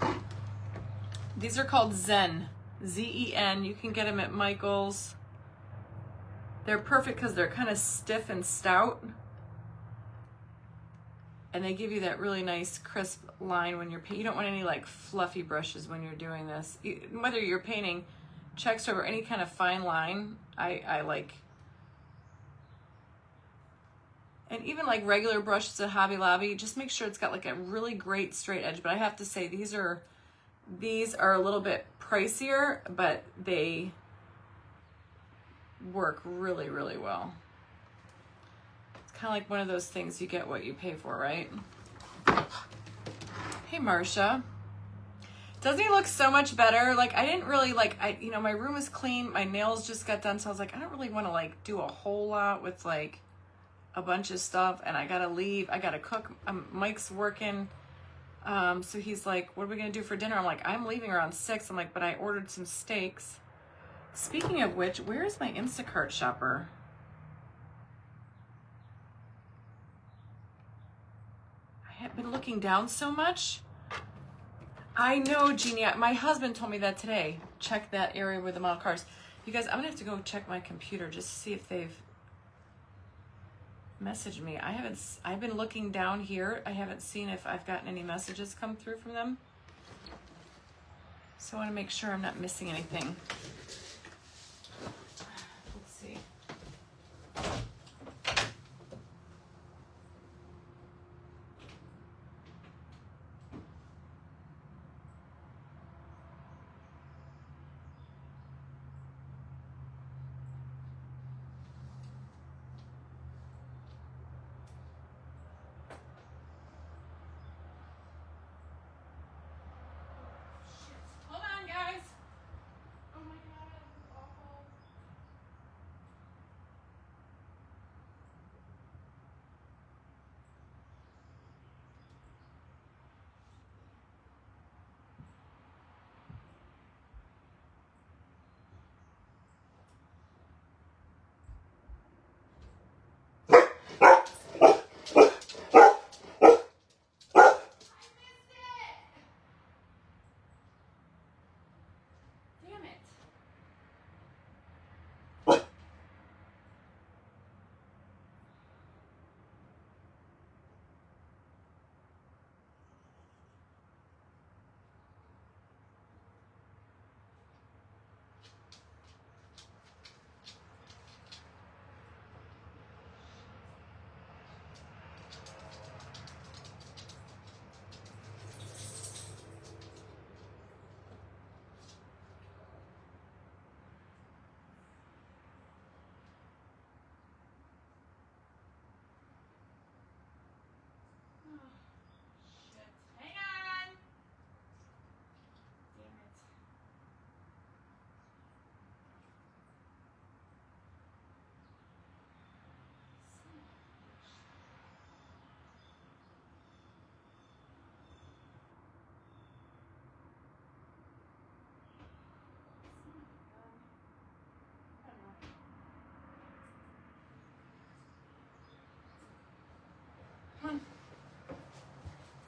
it. These are called Zen, Z-E-N. You can get them at Michael's. They're perfect because they're kind of stiff and stout. And they give you that really nice crisp line when you're painting. You don't want any like fluffy brushes when you're doing this. Whether you're painting checks over any kind of fine line, I like. And even like regular brushes at Hobby Lobby, just make sure it's got like a really great straight edge. But I have to say these are a little bit pricier, but they work really, really well. It's kind of like one of those things, you get what you pay for, right? Hey, Marcia. Doesn't he look so much better? Like, I didn't really like, my room is clean. My nails just got done. So I was like, I don't really want to like do a whole lot with like a bunch of stuff, and I gotta leave. I gotta cook. Mike's working. So he's like, what are we gonna do for dinner? I'm like, I'm leaving around 6. I'm like, but I ordered some steaks. Speaking of which, where is my Instacart shopper? I have been looking down so much. I know, Jeannie. My husband told me that today. Check that area with the model cars. You guys, I'm gonna have to go check my computer just to see if they've messaged me. I've been looking down here. I haven't seen if I've gotten any messages come through from them. So I want to make sure I'm not missing anything. Let's see.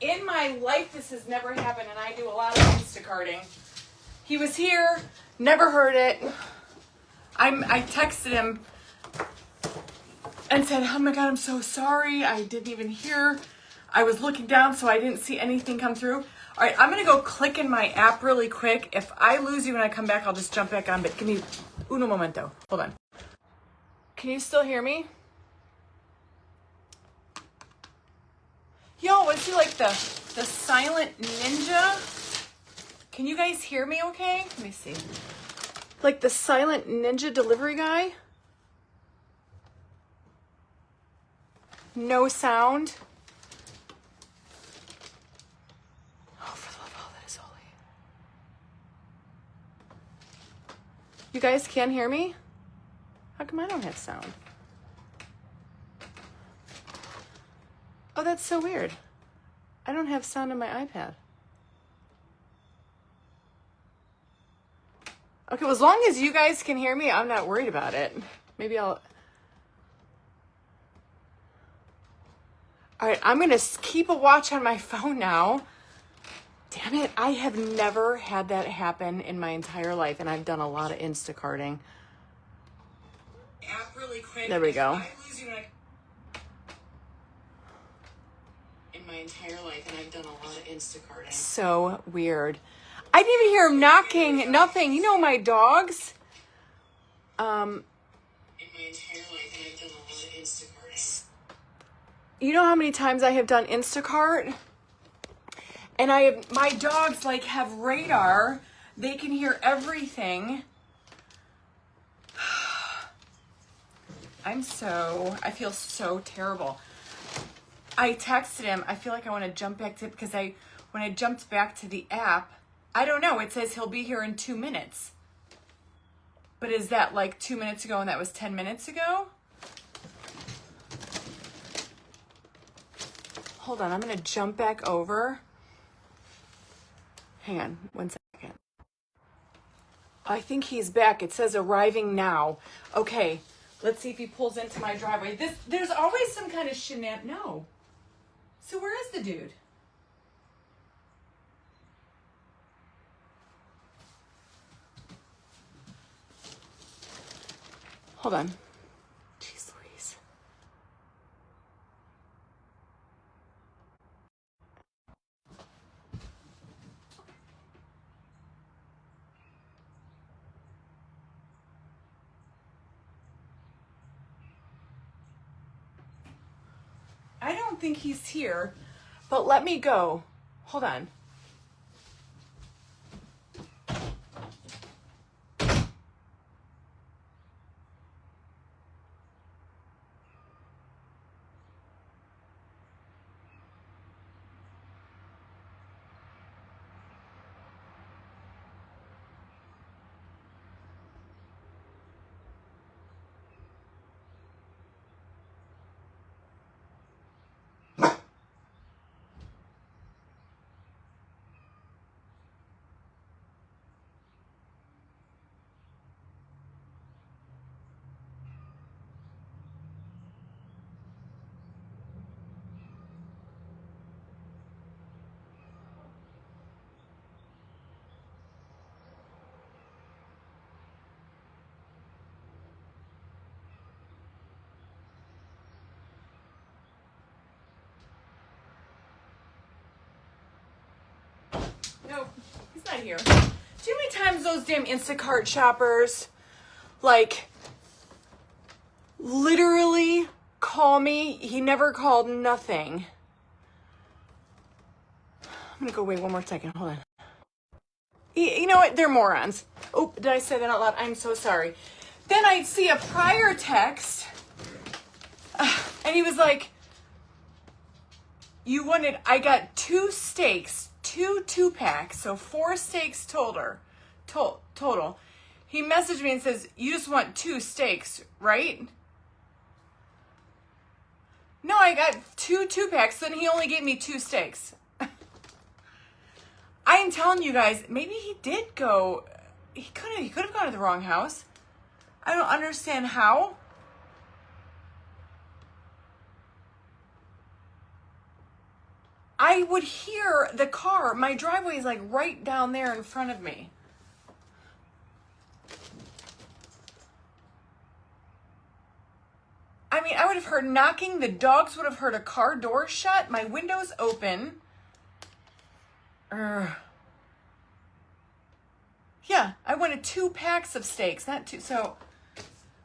In my life, this has never happened, and I do a lot of Instacarting. He was here, never heard it. I texted him and said, oh my God, I'm so sorry. I didn't even hear. I was looking down, so I didn't see anything come through. All right, I'm going to go click in my app really quick. If I lose you when I come back, I'll just jump back on, but give me uno momento. Hold on. Can you still hear me? Yo, is he like the silent ninja? Can you guys hear me okay? Let me see. Like the silent ninja delivery guy? No sound. Oh, for the love of all that is holy. You guys can't hear me? How come I don't have sound? Oh, that's so weird. I don't have sound on my iPad. Okay, well, as long as you guys can hear me, I'm not worried about it. Maybe I'll... All right, I'm going to keep a watch on my phone now. Damn it, I have never had that happen in my entire life, and I've done a lot of Instacarting. App really quick. There we go. In my entire life, and I've done a lot of Instacarting. So weird. I didn't even hear him knocking, nothing. You know my dogs? In my entire life, and I've done a lot of Instacarting. You know how many times I have done Instacart? And my dogs like have radar. They can hear everything. I feel so terrible. I texted him. I feel like I want to jump back to it because when I jumped back to the app, I don't know. It says he'll be here in 2 minutes. But is that like 2 minutes ago and that was 10 minutes ago? Hold on. I'm going to jump back over. Hang on 1 second. I think he's back. It says arriving now. Okay. Let's see if he pulls into my driveway. There's always some kind of No. So where is the dude? Hold on. Jeez Louise. I don't think he's here, but let me go. Hold on. Nope, he's not here. Do you know how many times those damn Instacart shoppers, like, literally call me? He never called, nothing. I'm gonna go wait 1 more second. Hold on. You know what? They're morons. Oh, did I say that out loud? I'm so sorry. Then I see a prior text, and he was like, I got 2 steaks, two packs, so 4 steaks total. He messaged me and says, you just want 2 steaks, right? No, I got 2 packs, then he only gave me 2 steaks. I am telling you guys, maybe he did go, he could have gone to the wrong house. I don't understand how. I would hear the car. My driveway is like right down there in front of me. I mean, I would have heard knocking. The dogs would have heard a car door shut. My window's open. Yeah, I wanted 2 packs of steaks, not 2. So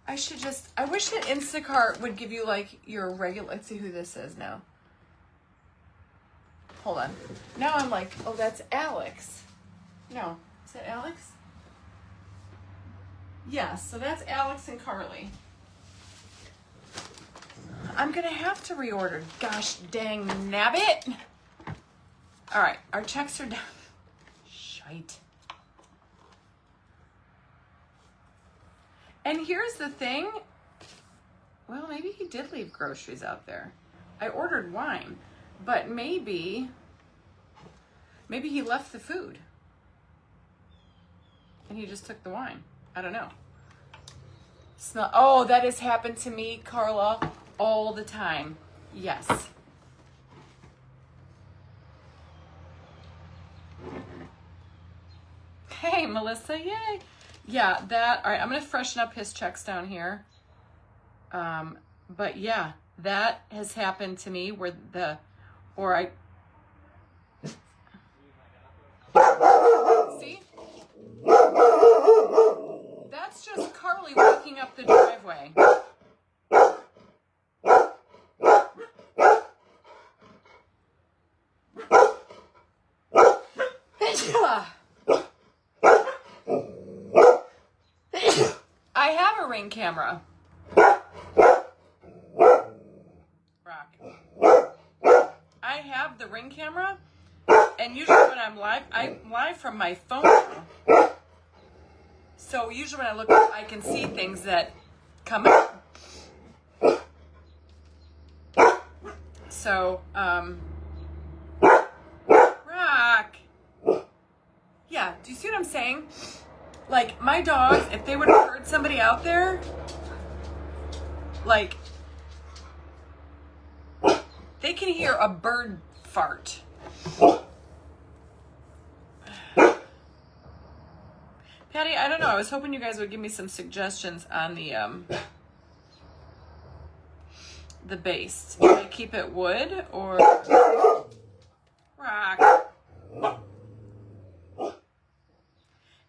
I wish that Instacart would give you like your regular, let's see who this is now. Hold on. Now I'm like, oh, that's Alex. No, is that Alex? Yes, so that's Alex and Carly. I'm going to have to reorder. Gosh dang nabbit. All right, our checks are down. Shite. And here's the thing. Well, maybe he did leave groceries out there. I ordered wine, but maybe he left the food. And he just took the wine. I don't know. Smell. Oh, that has happened to me, Carla, all the time. Yes. Hey, Melissa, yay. Yeah, that, all right, I'm going to freshen up his checks down here. But yeah, that has happened to me where see? That's just Carly walking up the driveway. I have a Ring camera. Rock. I have the Ring camera, and usually when I'm live from my phone now. So usually when I look up, I can see things that come up. So, Rock. Yeah, do you see what I'm saying? Like, my dogs, if they would have heard somebody out there, like, they can hear a bird fart. Patty, I don't know. I was hoping you guys would give me some suggestions on the base. Should I keep it wood or rock?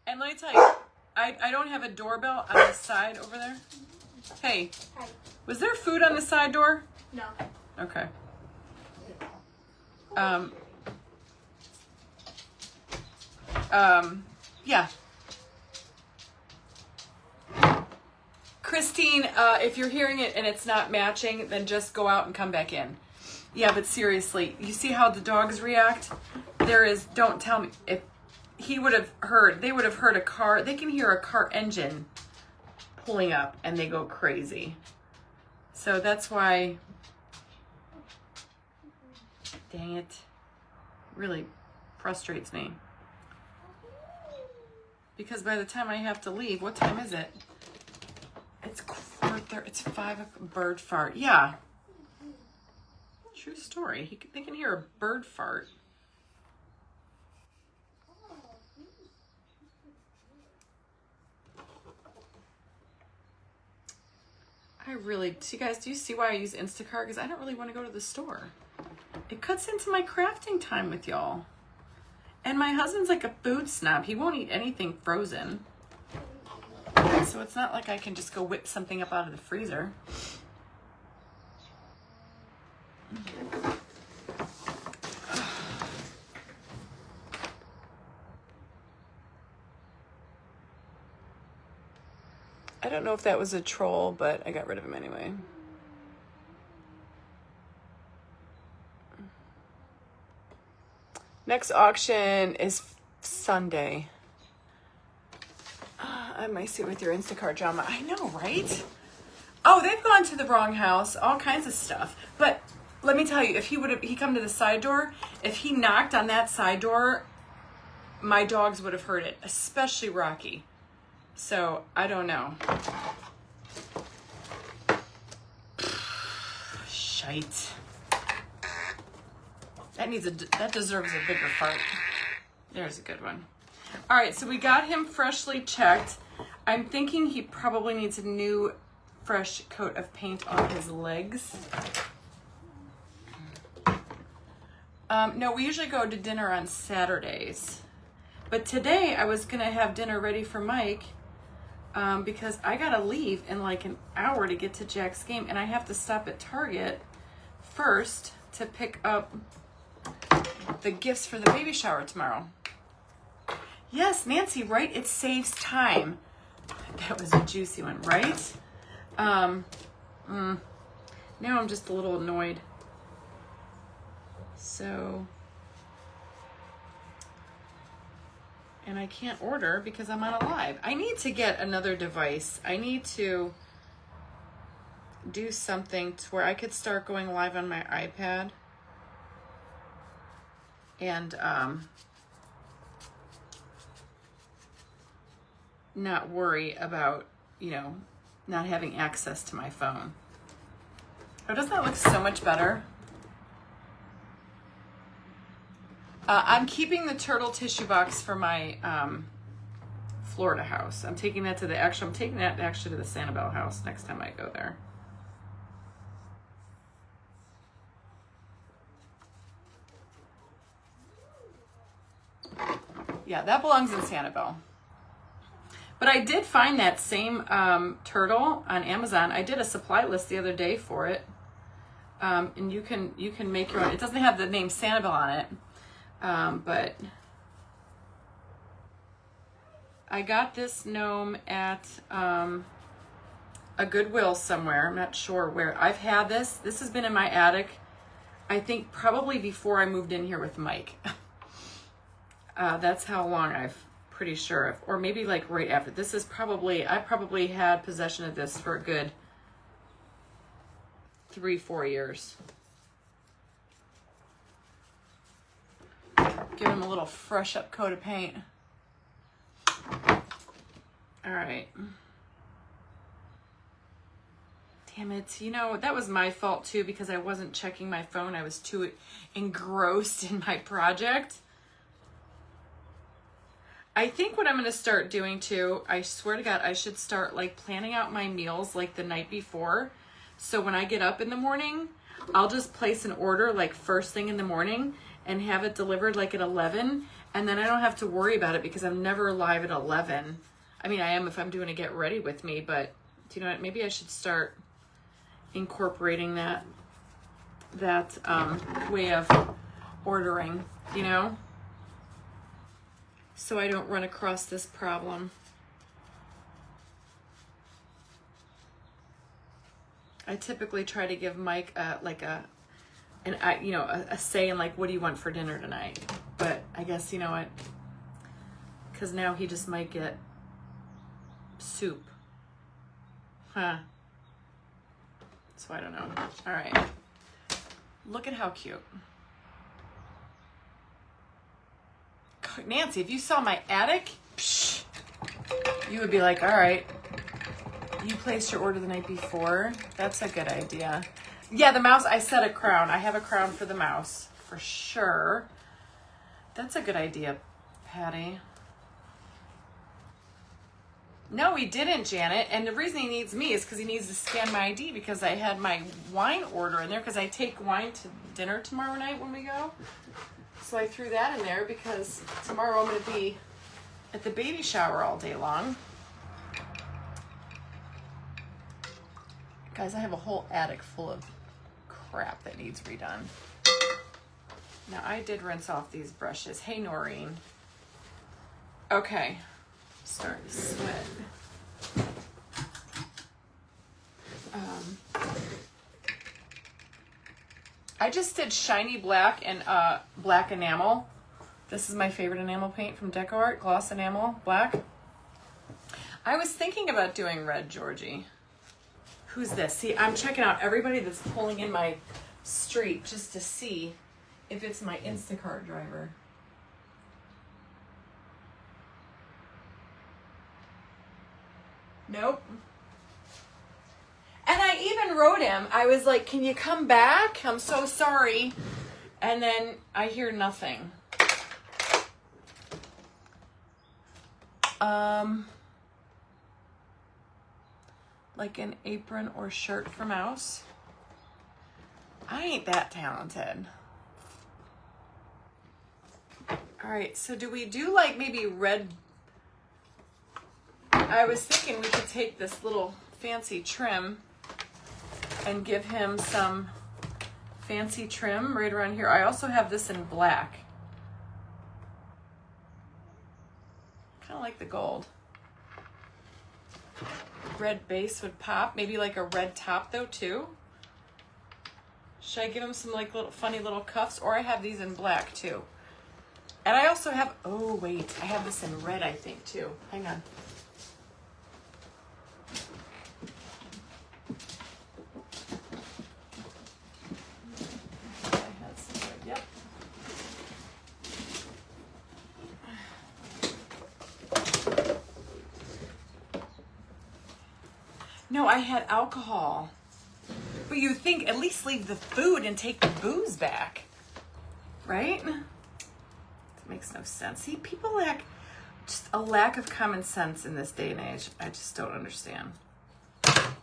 And let me tell you, I don't have a doorbell on the side over there. Hey, hi. Was there food on the side door? No. Okay. Yeah. Christine, if you're hearing it and it's not matching, then just go out and come back in. Yeah, but seriously, you see how the dogs react? Don't tell me, if they would have heard a car, they can hear a car engine pulling up and they go crazy. So that's why, dang it, really frustrates me. Because by the time I have to leave, what time is it? It's 5 bird fart. Yeah. True story. They can hear a bird fart. See guys, do you see why I use Instacart? Because I don't really want to go to the store. It cuts into my crafting time with y'all. And my husband's like a food snob. He won't eat anything frozen. So it's not like I can just go whip something up out of the freezer. I don't know if that was a troll, but I got rid of him anyway. Next auction is Sunday. I might see with your Instacart drama. I know, right? Oh, they've gone to the wrong house. All kinds of stuff. But let me tell you, if he come to the side door, if he knocked on that side door, my dogs would have heard it, especially Rocky. So, I don't know. Shite. That deserves a bigger fart. There's a good one. All right, so we got him freshly checked. I'm thinking he probably needs a new fresh coat of paint on his legs. No, we usually go to dinner on Saturdays. But today I was gonna have dinner ready for Mike because I gotta leave in like an hour to get to Jack's game, and I have to stop at Target first to pick up the gifts for the baby shower tomorrow. Yes, Nancy, right? It saves time. That was a juicy one, right? Now I'm just a little annoyed. So, and I can't order because I'm on a live. I need to get another device. I need to do something to where I could start going live on my iPad and not worry about, you know, not having access to my phone. Oh, doesn't that look so much better? I'm keeping the turtle tissue box for my Florida house. I'm taking that to the I'm taking that actually to the Sanibel house next time I go there. Yeah, that belongs in Sanibel. But I did find that same turtle on Amazon. I did a supply list the other day for it. And you can make your own. It doesn't have the name Sanibel on it. But I got this gnome at a Goodwill somewhere. I'm not sure where. I've had this. This has been in my attic, I think probably before I moved in here with Mike. That's how long I've pretty sure of, or maybe like right after. This is probably, I probably had possession of this for a good 3-4 years. Give him a little fresh up coat of paint. All right. Damn it. You know, that was my fault too because I wasn't checking my phone. I was too engrossed in my project. I think what I'm going to start doing too, I swear to God, I should start like planning out my meals like the night before. So when I get up in the morning, I'll just place an order like first thing in the morning and have it delivered like at 11. And then I don't have to worry about it because I'm never live at 11. I mean, I am if I'm doing a get ready with me, but do you know what? Maybe I should start incorporating that way of ordering, you know? So I don't run across this problem. I typically try to give Mike a say in like, what do you want for dinner tonight? But I guess, you know what? Because now he just might get soup. Huh. So I don't know. All right. Look at how cute. Nancy, if you saw my attic, psh, you would be like, all right, you placed your order the night before. That's a good idea. Yeah, the mouse, I set a crown. I have a crown for the mouse, for sure. That's a good idea, Patty. No, he didn't, Janet. And the reason he needs me is because he needs to scan my ID because I had my wine order in there because I take wine to dinner tomorrow night when we go. So I threw that in there because tomorrow I'm going to be at the baby shower all day long. Guys, I have a whole attic full of crap that needs redone. Now, I did rinse off these brushes. Hey, Noreen. Okay. Starting to sweat. I just did shiny black and black enamel. This is my favorite enamel paint from DecoArt, gloss enamel, black. I was thinking about doing red, Georgie. Who's this? See, I'm checking out everybody that's pulling in my street just to see if it's my Instacart driver. Nope. And I even wrote him. I was like, can you come back? I'm so sorry. And then I hear nothing. Like an apron or shirt for Mouse. I ain't that talented. All right, so do we do like maybe red? I was thinking we could take this little fancy trim and give him some fancy trim right around here. I also have this in black. Kind of like the gold. Red base would pop. Maybe like a red top though too. Should I give him some like little funny little cuffs? Or I have these in black too. And I also have, oh wait, I have this in red I think too. Hang on. No, I had alcohol. But you think at least leave the food and take the booze back. Right? That makes no sense. See, people lack just a lack of common sense in this day and age. I just don't understand.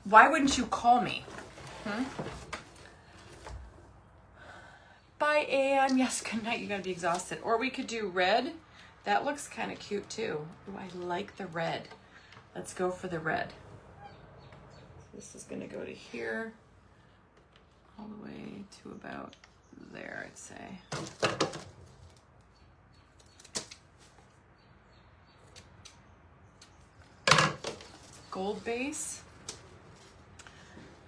Why wouldn't you call me? Bye, Anne. Yes, good night. You're going to be exhausted. Or we could do red. That looks kind of cute too. Ooh, I like the red. Let's go for the red. This is going to go to here, all the way to about there, I'd say. Gold base.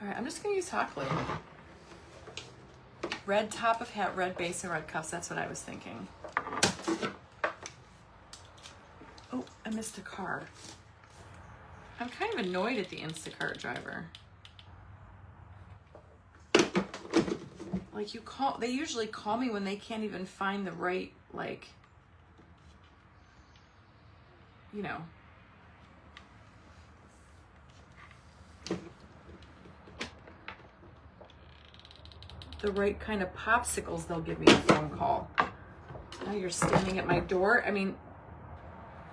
All right, I'm just going to use hot glue. Red top of hat, red base, and red cuffs. That's what I was thinking. Oh, I missed a car. I'm kind of annoyed at the Instacart driver. Like they usually call me when they can't even find the right, like, you know. The right kind of popsicles, they'll give me a phone call. Now you're standing at my door. I mean,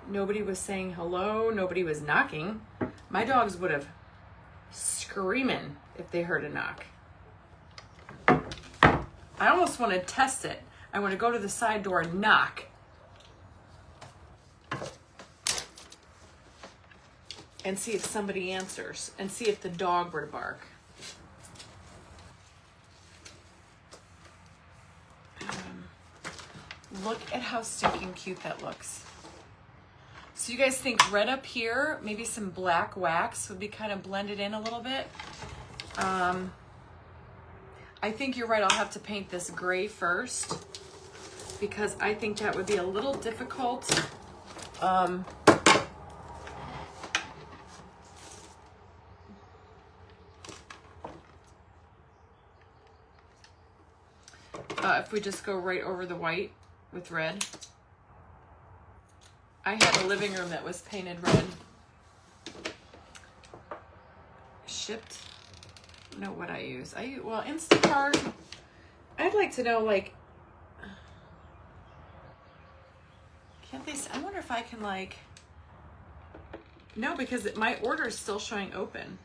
nobody was saying hello. Nobody was knocking. My dogs would have screaming if they heard a knock. I almost want to test it. I want to go to the side door and knock. And see if somebody answers. And see if the dog were to bark. Look at how stinking cute that looks. So you guys think red up here, maybe some black wax would be kind of blended in a little bit. I think you're right, I'll have to paint this gray first because I think that would be a little difficult. If we just go right over the white with red. I had a living room that was painted red. Shipped. I don't know what I use. Well, Instacart. I'd like to know, like, can't they? I wonder if I can, like. No, because my order is still showing open.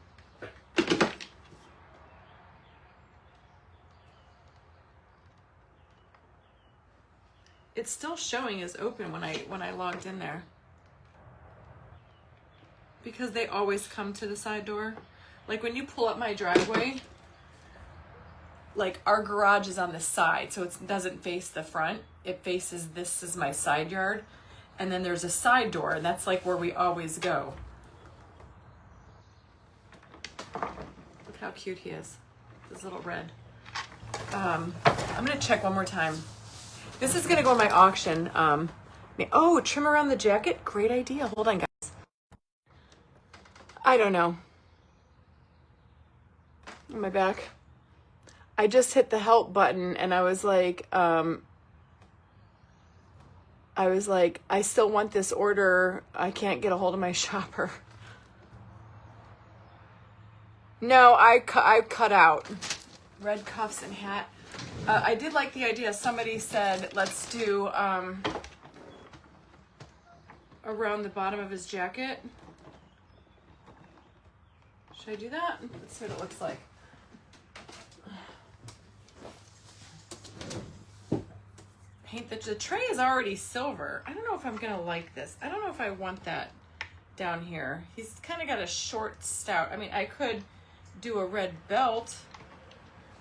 It's still showing as open when I logged in there. Because they always come to the side door. Like when you pull up my driveway, like our garage is on the side, so it doesn't face the front. It faces, this is my side yard. And then there's a side door, and that's like where we always go. Look how cute he is. This little red. I'm gonna check one more time. This is gonna go in my auction. Oh, trim around the jacket? Great idea. Hold on, guys. I don't know. On my back. I just hit the help button and I was like, I still want this order. I can't get a hold of my shopper. No, I cut out. Red cuffs and hat. I did like the idea. Somebody said, let's do around the bottom of his jacket. Should I do that? Let's see what it looks like. Paint the tray is already silver. I don't know if I'm gonna like this. I don't know if I want that down here. He's kind of got a short stout. I mean, I could do a red belt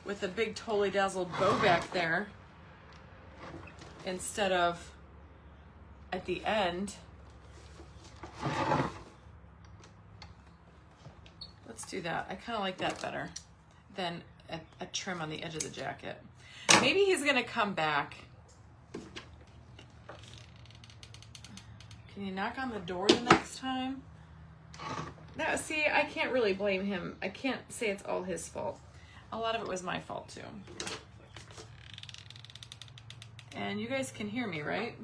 with a big totally dazzled bow back there instead of at the end. Let's do that. I kind of like that better than a trim on the edge of the jacket. Maybe he's gonna come back. Can you knock on the door the next time? No, see, I can't really blame him. I can't say it's all his fault. A lot of it was my fault too. And you guys can hear me, right?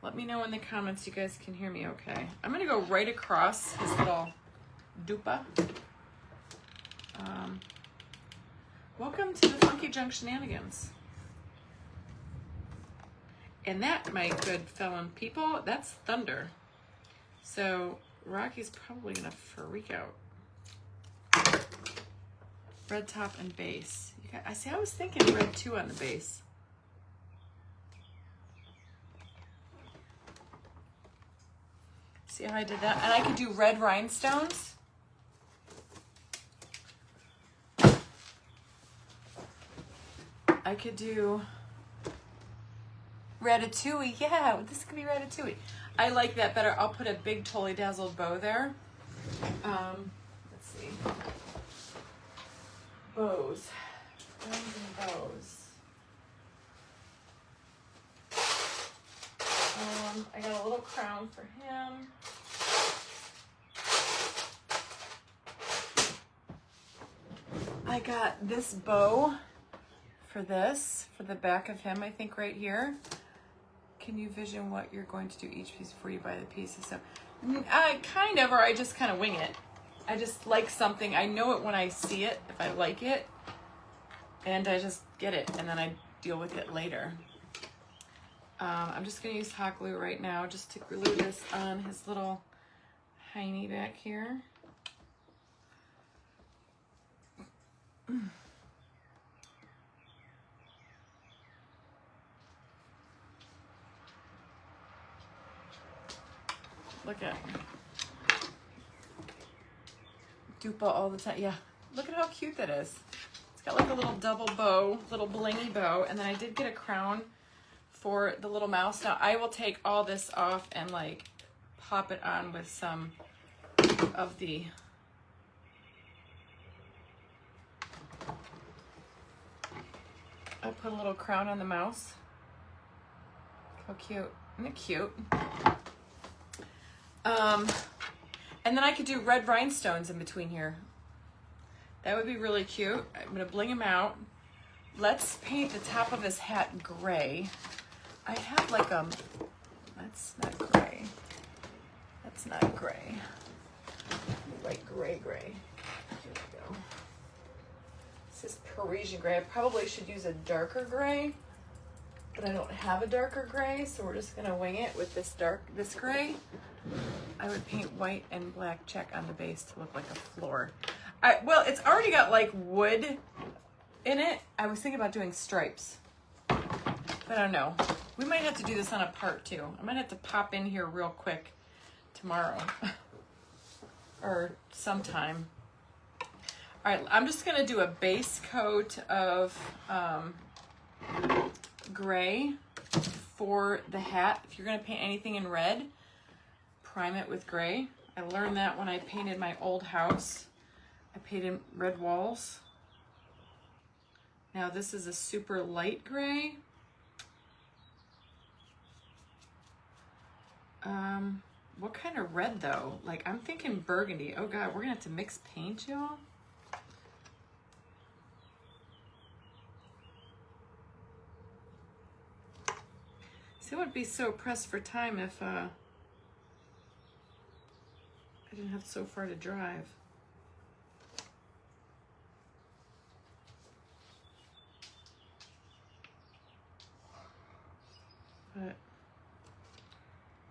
Let me know in the comments you guys can hear me okay. I'm gonna go right across his little dupa. Welcome to the Funky Junk Shenanigans. And that, my good felon people, that's thunder. So Rocky's probably gonna freak out. Red top and base. I see, I was thinking red 2 on the base. See how I did that? And I could do red rhinestones. I could do ratatouille. Yeah, this could be ratatouille. I like that better. I'll put a big totally dazzled bow there. Let's see. Bows. Bows and bows. I got a little crown for him. I got this bow for this, for the back of him, I think right here. Can you vision what you're going to do each piece before you buy the pieces? So, kind of, or I just kind of wing it. I just like something. I know it when I see it, if I like it, and I just get it, and then I deal with it later. I'm just going to use hot glue right now just to glue this on his little hiney back here. Look at dupa all the time. Yeah, look at how cute that is. It's got like a little double bow, little blingy bow, and then I did get a crown for the little mouse. Now I will take all this off and like pop it on with some of the I put a little crown on the mouse. How cute. Isn't it cute? And then I could do red rhinestones in between here. That would be really cute. I'm gonna bling him out. Let's paint the top of his hat gray. I have like that's not gray. That's not gray. Like gray. Here we go. This is Parisian gray. I probably should use a darker gray, but I don't have a darker gray, so we're just gonna wing it with this gray. I would paint white and black check on the base to look like a floor. Well, it's already got like wood in it. I was thinking about doing stripes, but I don't know. We might have to do this on a part 2. I might have to pop in here real quick tomorrow or sometime. All right, I'm just gonna do a base coat of gray for the hat. If you're gonna paint anything in red, prime it with gray. I learned that when I painted my old house. I painted red walls. Now this is a super light gray. What kind of red though? Like I'm thinking burgundy. Oh God, we're gonna have to mix paint, y'all. See, I wouldn't be so pressed for time if I didn't have so far to drive. but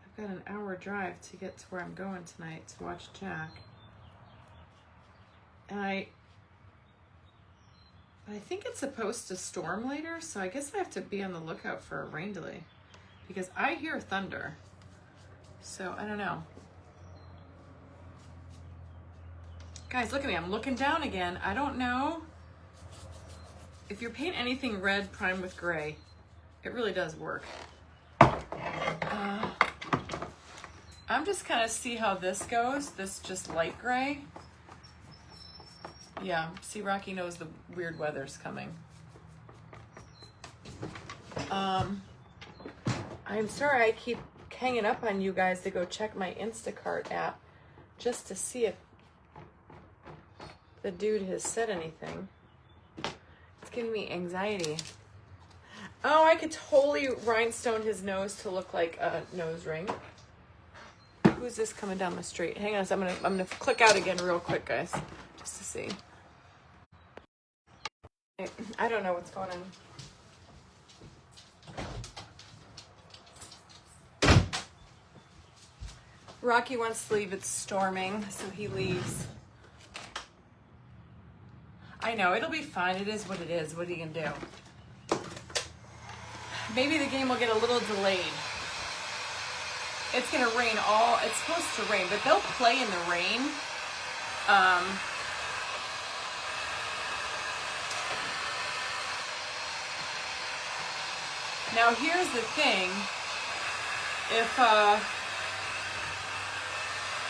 I've got an hour drive to get to where I'm going tonight to watch Jack. And I think it's supposed to storm later, so I guess I have to be on the lookout for a rain delay because I hear thunder. So I don't know. Guys, look at me. I'm looking down again. I don't know if you're painting anything red primed with gray. It really does work. I'm just kind of see how this goes. This just light gray. Yeah, see, Rocky knows the weird weather's coming. I'm sorry I keep hanging up on you guys to go check my Instacart app just to see if the dude has said anything. It's giving me anxiety. Oh, I could totally rhinestone his nose to look like a nose ring. Who's this coming down the street? Hang on, so I'm gonna click out again real quick, guys, just to see. I don't know what's going on. Rocky wants to leave. It's storming, so he leaves. I know, it'll be fine. It is what it is. What are you gonna do? Maybe the game will get a little delayed. It's gonna rain it's supposed to rain, but they'll play in the rain. Now here's the thing, if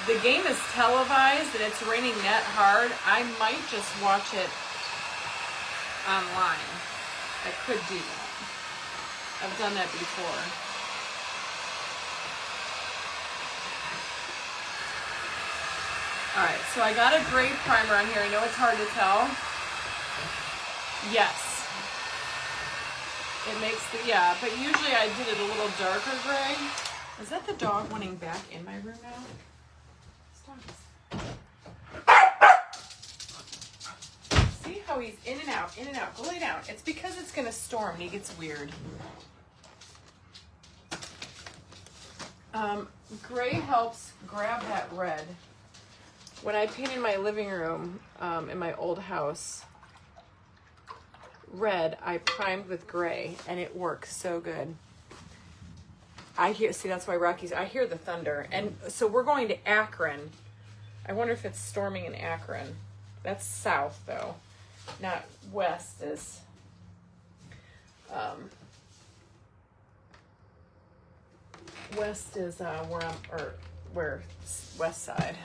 the game is televised and it's raining that hard, I might just watch it online. I could do that. I've done that before. Alright, so I got a gray primer on here. I know it's hard to tell. Yes. It makes yeah, but usually I did it a little darker gray. Is that the dog wanting back in my room now? See how he's in and out, in and out. Go lay down. It's because it's going to storm and he gets weird. Gray helps grab that red. When I painted my living room in my old house, red, I primed with gray, and it works so good. See, that's why I hear the thunder. And so we're going to Akron. I wonder if it's storming in Akron. That's south, though. Not west is. West is where west side.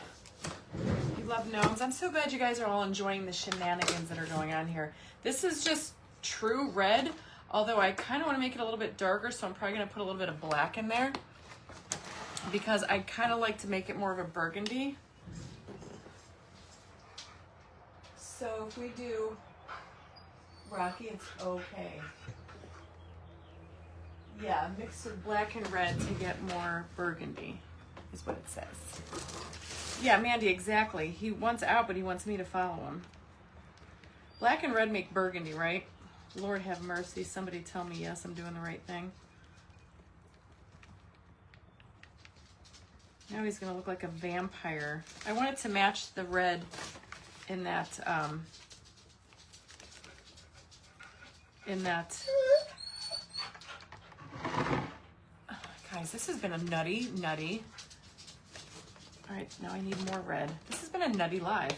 You love gnomes. I'm so glad you guys are all enjoying the shenanigans that are going on here. This is just true red, although I kind of want to make it a little bit darker, so I'm probably going to put a little bit of black in there because I kind of like to make it more of a burgundy. So if we do Rocky, it's okay. Yeah, mix with black and red to get more burgundy is what it says. Yeah, Mandy, exactly. He wants out, but he wants me to follow him. Black and red make burgundy, right? Lord have mercy. Somebody tell me yes, I'm doing the right thing. Now he's going to look like a vampire. I want it to match the red in that, guys, this has been a nutty. All right, now I need more red. This has been a nutty live.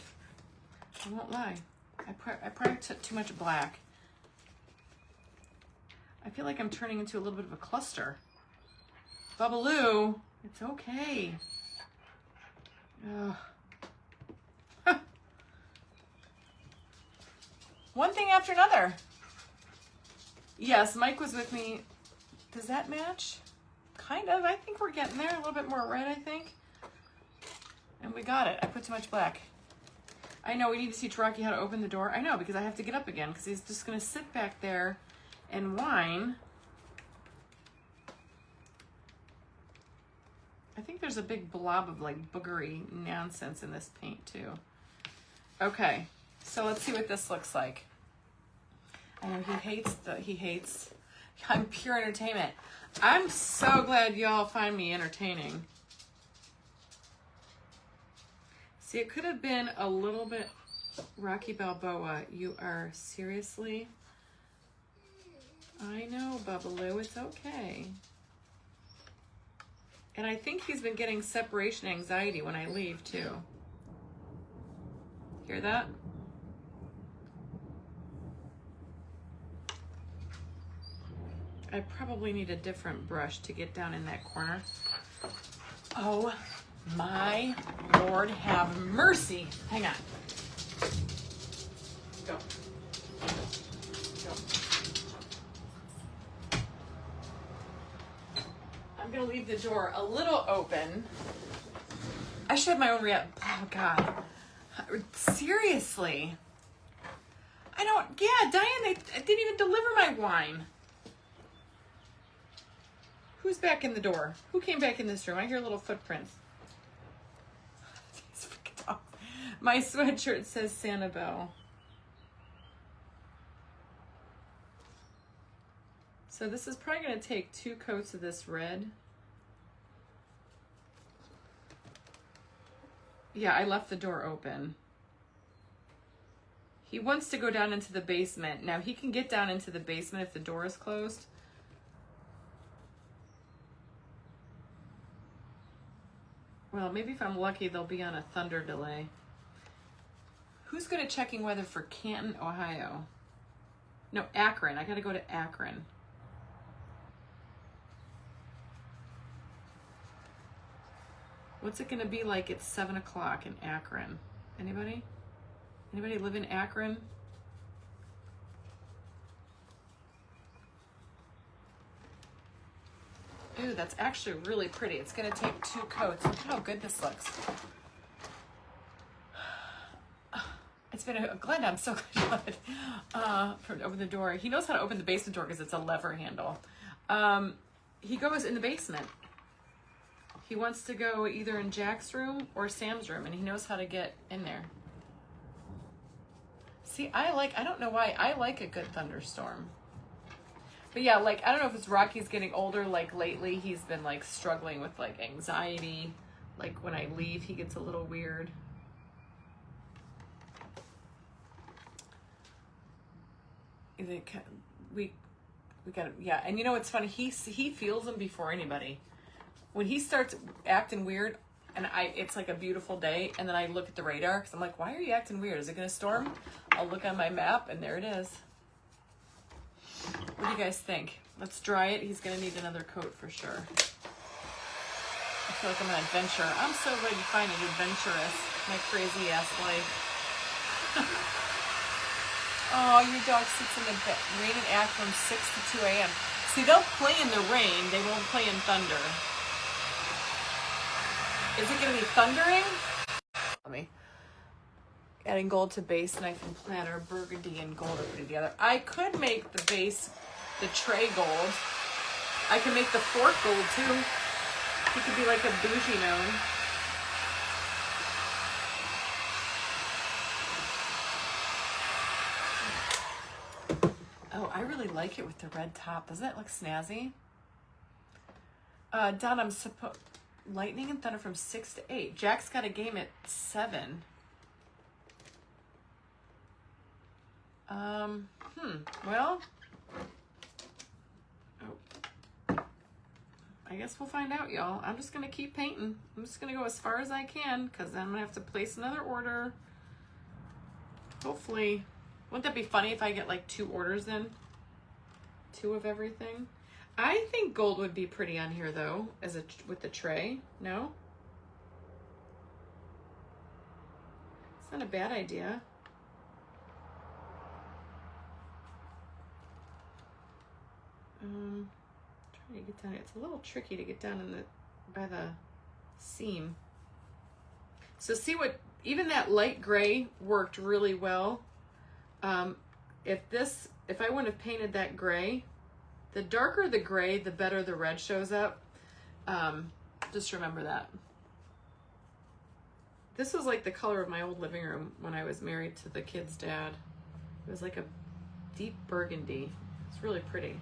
I won't lie. I probably took too much black. I feel like I'm turning into a little bit of a cluster. Bubbaloo, it's okay. One thing after another. Yes, Mike was with me. Does that match? Kind of. I think we're getting there. A little bit more red, I think. And we got it. I put too much black. I know, we need to teach Rocky how to open the door. I know, because I have to get up again, because he's just going to sit back there and whine. I think there's a big blob of like boogery nonsense in this paint too. Okay, so let's see what this looks like. I know he hates I'm pure entertainment. I'm so glad y'all find me entertaining. See, it could have been a little bit Rocky Balboa. You are seriously... I know, Bubbaloo, it's okay. And I think he's been getting separation anxiety when I leave, too. Hear that? I probably need a different brush to get down in that corner. Oh my Lord, have mercy. Hang on. Go. Go. I'm gonna leave the door a little open. I should have my own oh God. Seriously. I don't, yeah, Diane, they didn't even deliver my wine. Who's back in the door? Who came back in this room? I hear little footprints. My sweatshirt says Sanibel. So this is probably going to take 2 coats of this red. Yeah, I left the door open. He wants to go down into the basement. Now he can get down into the basement if the door is closed. Well, maybe if I'm lucky, they'll be on a thunder delay. Who's good at checking weather for Canton, Ohio? No, Akron. I gotta go to Akron. What's it gonna be like at 7 o'clock in Akron? Anybody? Anybody live in Akron? Ooh, that's actually really pretty. It's gonna take 2 coats. Look how good this looks. It's been Glenda, I'm so glad for open the door. He knows how to open the basement door because it's a lever handle. He goes in the basement. He wants to go either in Jack's room or Sam's room, and he knows how to get in there. See, I don't know why, I like a good thunderstorm. But yeah, like, I don't know if it's Rocky's getting older, like lately he's been like struggling with like anxiety. Like when I leave, he gets a little weird. We gotta, yeah, and you know what's funny? He feels them before anybody. When he starts acting weird, and it's like a beautiful day, and then I look at the radar, because I'm like, why are you acting weird? Is it gonna storm? I'll look on my map, and there it is. What do you guys think? Let's dry it. He's gonna need another coat for sure. I feel like I'm an adventurer. I'm so ready to find an adventurous, my crazy ass life. Oh, your dog sits in the rain and act from 6 to 2 a.m. See, they'll play in the rain. They won't play in thunder. Is it going to be thundering? Let me. Adding gold to base, knife and platter, burgundy and gold are put together. I could make the base, the tray gold. I can make the fork gold too. He could be like a bougie gnome. Oh, I really like it with the red top. Doesn't that look snazzy? Don, I'm lightning and thunder from 6 to 8. Jack's got a game at 7. Well, I guess we'll find out, y'all. I'm just gonna keep painting. I'm just gonna go as far as I can, because then I'm gonna have to place another order. Hopefully. Wouldn't that be funny if I get like 2 orders in? 2 of everything. I think gold would be pretty on here though, with the tray. No? It's not a bad idea. Trying to get down. It's a little tricky to get down by the seam. So see what, even that light gray worked really well. If I wouldn't have painted that gray, the darker the gray, the better the red shows up. Just remember that. This was like the color of my old living room when I was married to the kid's dad. It was like a deep burgundy. It's really pretty.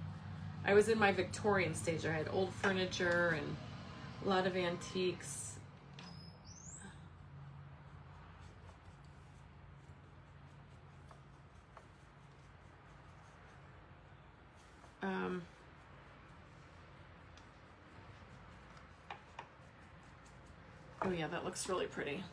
I was in my Victorian stage. I had old furniture and a lot of antiques. Oh yeah, that looks really pretty.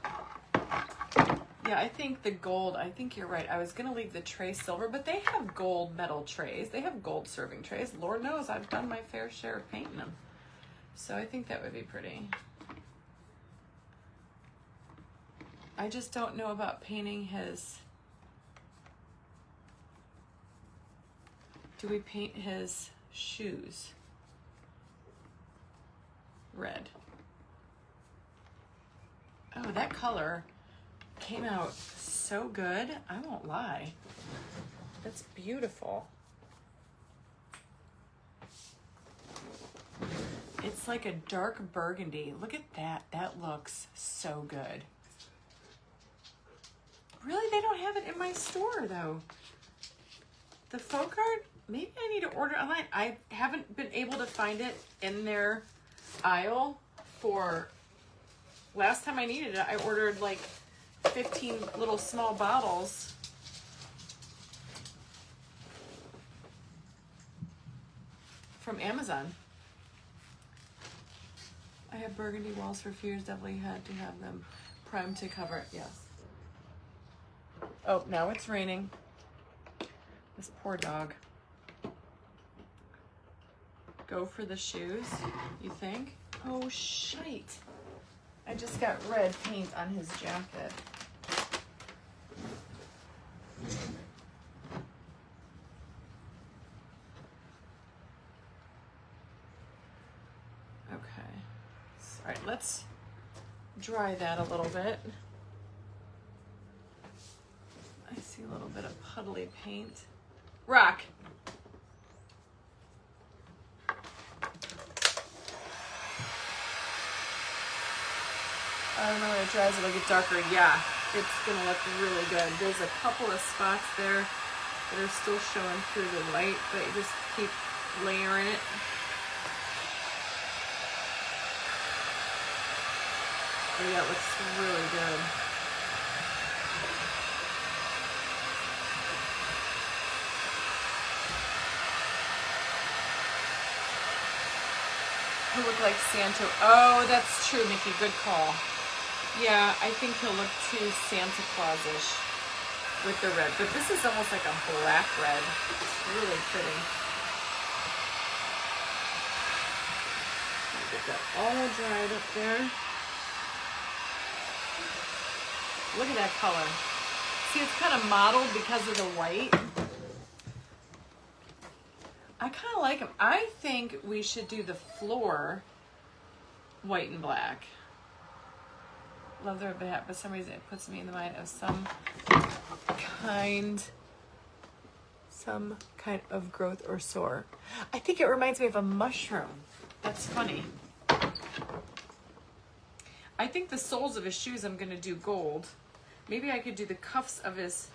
Yeah, I think the gold, I think you're right. I was going to leave the tray silver, but they have gold metal trays. They have gold serving trays. Lord knows I've done my fair share of painting them. So I think that would be pretty. I just don't know about painting his... Do we paint his shoes red? Oh, that color came out so good. I won't lie. That's beautiful. It's like a dark burgundy. Look at that. That looks so good. Really, they don't have it in my store though. The folk art, maybe I need to order online. I haven't been able to find it in their aisle for... Last time I needed it, I ordered like 15 little small bottles. From Amazon. I have burgundy walls for fears, definitely had to have them primed to cover it, yes. Oh, now it's raining. This poor dog. Go for the shoes, you think? Oh, shite. I just got red paint on his jacket. Okay. All right, let's dry that a little bit. I see a little bit of puddly paint. Rock. I don't know when it dries, it'll get darker. Yeah, it's gonna look really good. There's a couple of spots there that are still showing through the white, but you just keep layering it. Oh yeah, it looks really good. He'll look like Santa. Oh, that's true, Mickey. Good call. Yeah, I think he'll look too Santa Claus-ish with the red. But this is almost like a black red. It's really pretty. Get that all dried up there. Look at that color. See, it's kind of mottled because of the white. I kind of like them. I think we should do the floor white and black. Love their hat, but for some reason it puts me in the mind of some kind of growth or sore. I think it reminds me of a mushroom. That's funny. I think the soles of his shoes I'm going to do gold. Maybe I could do the cuffs of his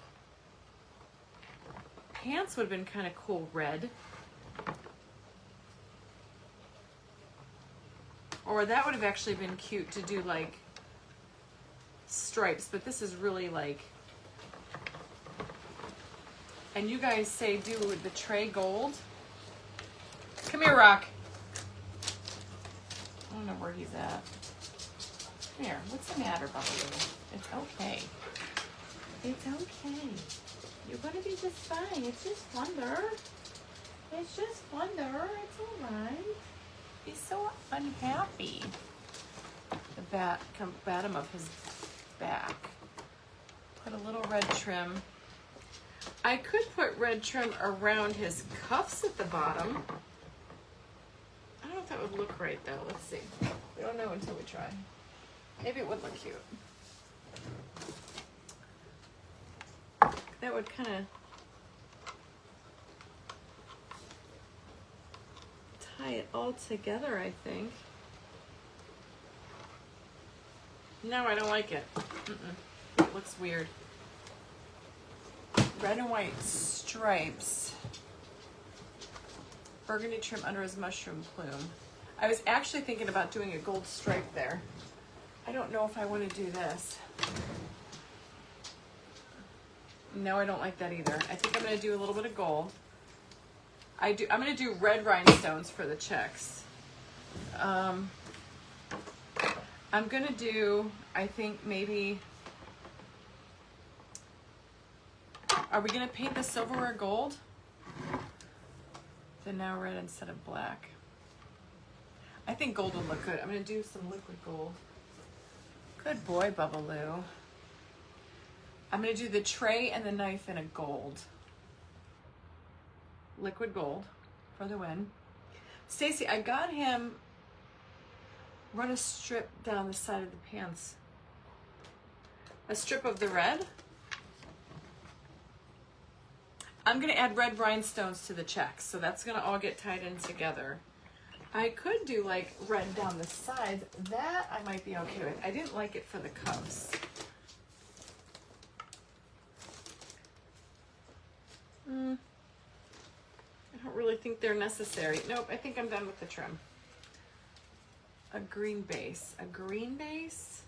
pants would have been kind of cool red. Or that would have actually been cute to do like stripes, but this is really like, and you guys say do the tray gold. Come here, Rock. I don't know where he's at. Come here. What's the matter, Bubba? It's okay. It's okay. You're gonna be just fine. It's just thunder. It's just thunder. It's all right. He's so unhappy. The bottom of his back. Put a little red trim. I could put red trim around his cuffs at the bottom. I don't know if that would look right though. Let's see. We don't know until we try. Maybe it would look cute. That would kind of tie it all together, I think. No, I don't like it. It looks weird. Red and white stripes. burgundy trim under his mushroom plume. I was actually thinking about doing a gold stripe there. I don't know if I want to do this. No, I don't like that either. I think I'm going to do a little bit of gold. I'm going to do red rhinestones for the checks. I'm going to do, I think maybe, are we going to paint the silverware gold? Then now red instead of black. I think gold will look good. I'm going to do some liquid gold. Good boy, Bubbaloo. I'm going to do the tray and the knife in a gold. Liquid gold for the win. Stacy, I got him run a strip down the side of the pants. A strip of the red. I'm going to add red rhinestones to the checks, so that's going to all get tied in together. I could do like red down the sides. That I might be okay with. I didn't like it for the cuffs. I don't really think they're necessary. Nope, I think I'm done with the trim. A green base. A green base?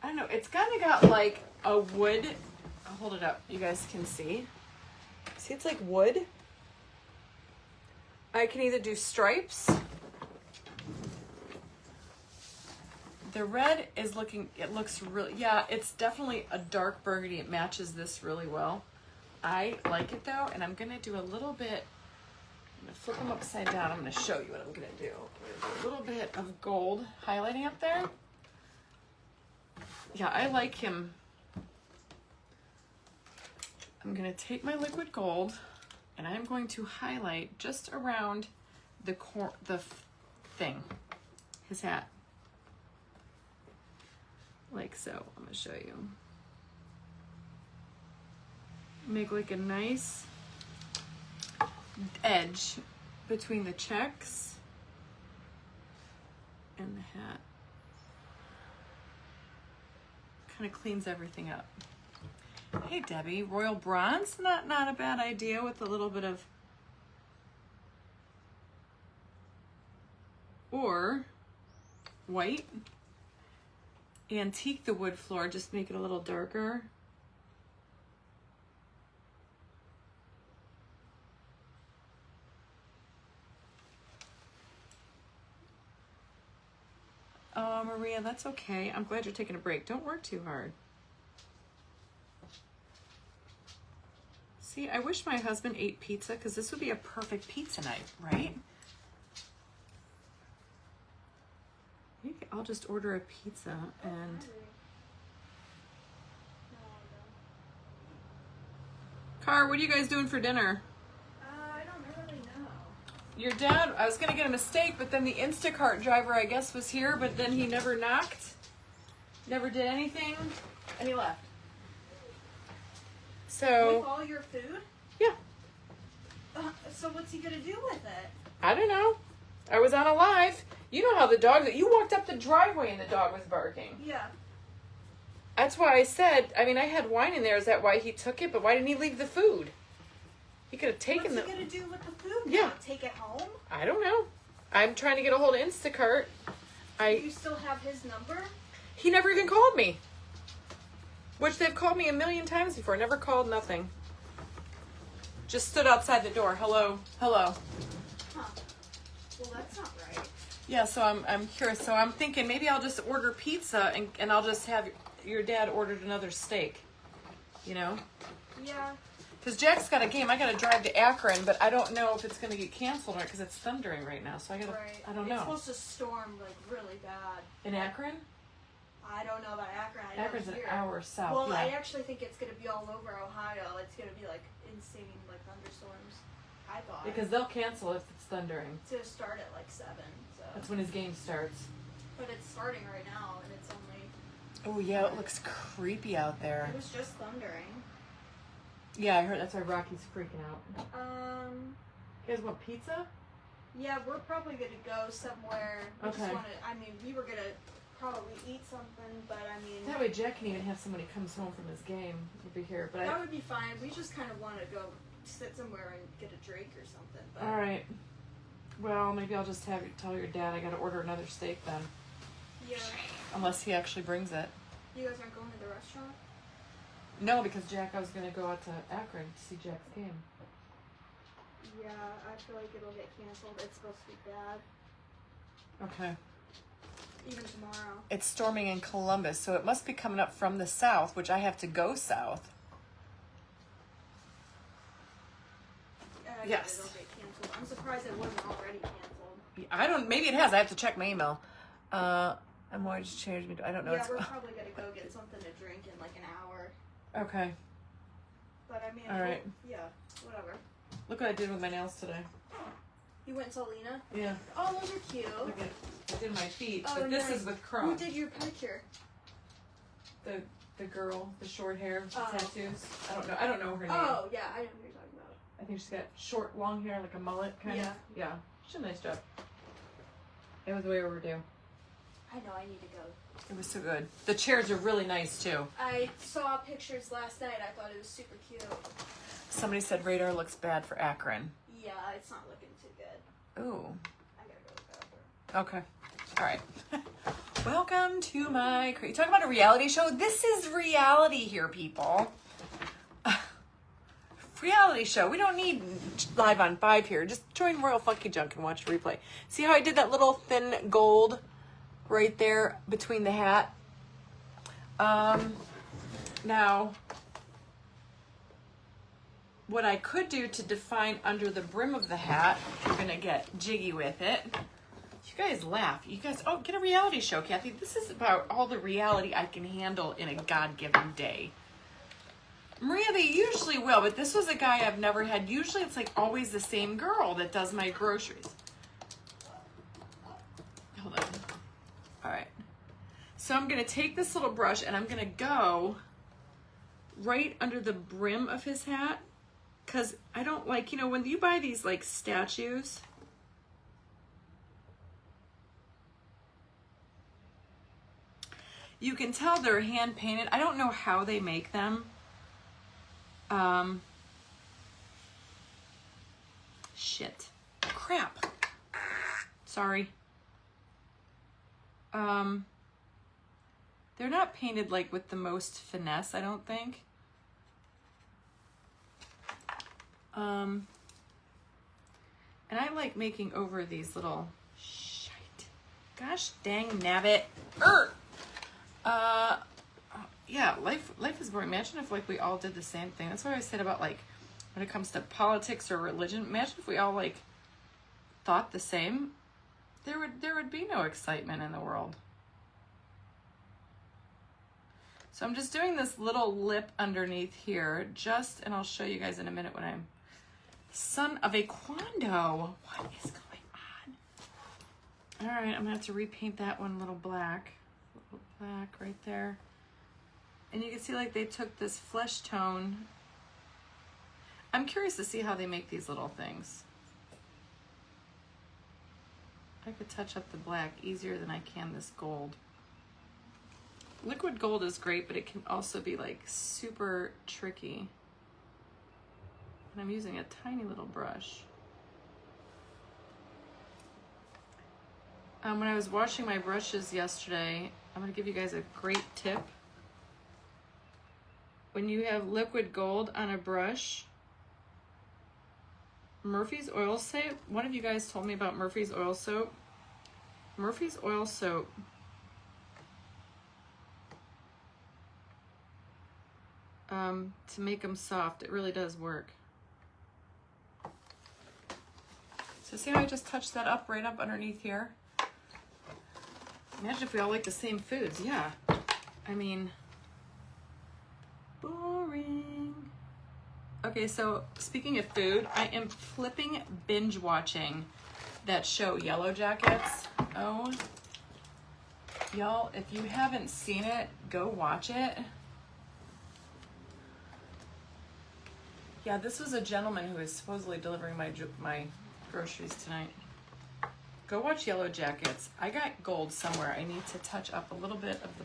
I don't know. It's kind of got like a wood. I'll hold it up. You guys can see. See, it's like wood. I can either do stripes. The red is looking, it looks really, yeah, it's definitely a dark burgundy. It matches this really well. I like it though, and I'm going to do a little bit, I'm going to flip them upside down. I'm going to show you what I'm going to do. I'm gonna do a little bit of gold highlighting up there. Yeah, I like him. I'm going to take my liquid gold and I'm going to highlight just around the thing, his hat. Like so. I'm going to show you. Make like a nice edge between the checks and the hat. Kind of cleans everything up. Hey Debbie, royal bronze, not a bad idea with a little bit of, or white. Antique the wood floor, just make it a little darker. Oh, Maria, that's okay. I'm glad you're taking a break. Don't work too hard. See, I wish my husband ate pizza because this would be a perfect pizza night, right? Maybe I'll just order a pizza and... Car, what are you guys doing for dinner? I don't really know. Your dad, I was going to get a mistake, but then the Instacart driver, I guess, was here, but then he never knocked, never did anything, and he left. So... With all your food? Yeah. So what's he going to do with it? I don't know. I was on a live. You know how the dog... You walked up the driveway and the dog was barking. Yeah. That's why I said, I mean, I had wine in there. Is that why he took it? But why didn't he leave the food? He could have taken What's he going to do with the food? Yeah. Now? Take it home? I don't know. I'm trying to get a hold of Instacart. Do you still have his number? He never even called me. Which they've called me a million times before. Never called, nothing. Just stood outside the door. Hello. Hello. Huh. Well, that's not right. Yeah, so I'm curious. So I'm thinking maybe I'll just order pizza and I'll just have your dad ordered another steak. You know? Yeah. Because Jack's got a game. I got to drive to Akron, but I don't know if it's going to get canceled or because it's thundering right now. So I got to, Right. I don't know. It's supposed to storm like really bad. In Akron? I don't know about Akron. I know Akron's an here. hour south. Well, yeah. I actually think it's going to be all over Ohio. It's going to be like insane, like thunderstorms. I thought. Because they'll cancel if it's thundering. It's going to start at like 7. So. That's when his game starts. But it's starting right now, and it's only. Oh yeah, it looks creepy out there. It was just thundering. Yeah, I heard that's why Rocky's freaking out. You guys want pizza? Yeah, we're probably going to go somewhere. We Okay. just wanna, I mean, we were going to probably eat something, but I mean. That way Jack can even have somebody comes home from his game over here. But that would be fine. We just kind of want to go sit somewhere and get a drink or something. But All right. Well, maybe I'll just have you tell your dad I gotta order another steak then. Yeah. Unless he actually brings it. You guys aren't going to the restaurant? No, because I was gonna go out to Akron to see Jack's game. Yeah, I feel like it'll get canceled. It's supposed to be bad. Okay. Even tomorrow. It's storming in Columbus, so it must be coming up from the south, which I have to go south. Yes. It'll get canceled. I'm surprised it wasn't already canceled. I don't. Maybe it has. I have to check my email. I'm going to change me. I don't know. Yeah, we're probably gonna go get something to drink in like an hour. Okay. But I mean, All right. Yeah, whatever. Look what I did with my nails today. You went to Lena? Yeah. Oh, those are cute. Look at. I did my feet, Oh, but this nice. is with chrome. Who did your pedicure? The girl, the short hair, Oh. tattoos. I don't know her name. Oh, yeah, I know who you're talking about. I think she's got short, long hair, like a mullet kind of. Yeah. She did a nice job. It was way overdue. I know, I need to go. It was so good. The chairs are really nice too. I saw pictures last night. I thought it was super cute. Somebody said radar looks bad for Akron. Yeah, it's not looking too good. Ooh. I gotta go to the bathroom. Okay. All right. Welcome to my... You talking about a reality show? This is reality here, people. Reality show. We don't need live on 5 here. Just join Royal Funky Junk and watch the replay. See how I did that little thin gold right there between the hat? Now, what I could do to define under the brim of the hat, if you're going to get jiggy with it. You guys laugh. You guys, oh, get a reality show, Kathy. This is about all the reality I can handle in a God-given day. Maria, they usually will, but this was a guy I've never had. Usually it's like always the same girl that does my groceries. Hold on. All right. So I'm going to take this little brush and I'm going to go right under the brim of his hat. Because I don't like, you know, when you buy these like statues, you can tell they're hand painted. I don't know how they make them. Shit. Crap. Sorry. They're not painted like with the most finesse, I don't think. And I like making over these little shite. Gosh dang nabbit. Yeah, life is boring. Imagine if like we all did the same thing. That's what I said about like when it comes to politics or religion. Imagine if we all like thought the same. There would be no excitement in the world. So I'm just doing this little lip underneath here, and I'll show you guys in a minute when I'm son of a quando. What is going on? All right, I'm gonna have to repaint that one a little black right there. And you can see like they took this flesh tone. I'm curious to see how they make these little things. I could touch up the black easier than I can this gold. Liquid gold is great, but it can also be like super tricky. And I'm using a tiny little brush. When I was washing my brushes yesterday, I'm gonna give you guys a great tip. When you have liquid gold on a brush, Murphy's oil soap, one of you guys told me about Murphy's oil soap. Murphy's oil soap to make them soft, it really does work. So see how I just touched that up right up underneath here? Imagine if we all like the same foods. Yeah. I mean, boring. Okay, so speaking of food, I am flipping binge watching that show Yellow Jackets. Oh, y'all, if you haven't seen it, go watch it. Yeah, this was a gentleman who is supposedly delivering my groceries tonight. Go watch Yellow Jackets. I got gold somewhere. I need to touch up a little bit of the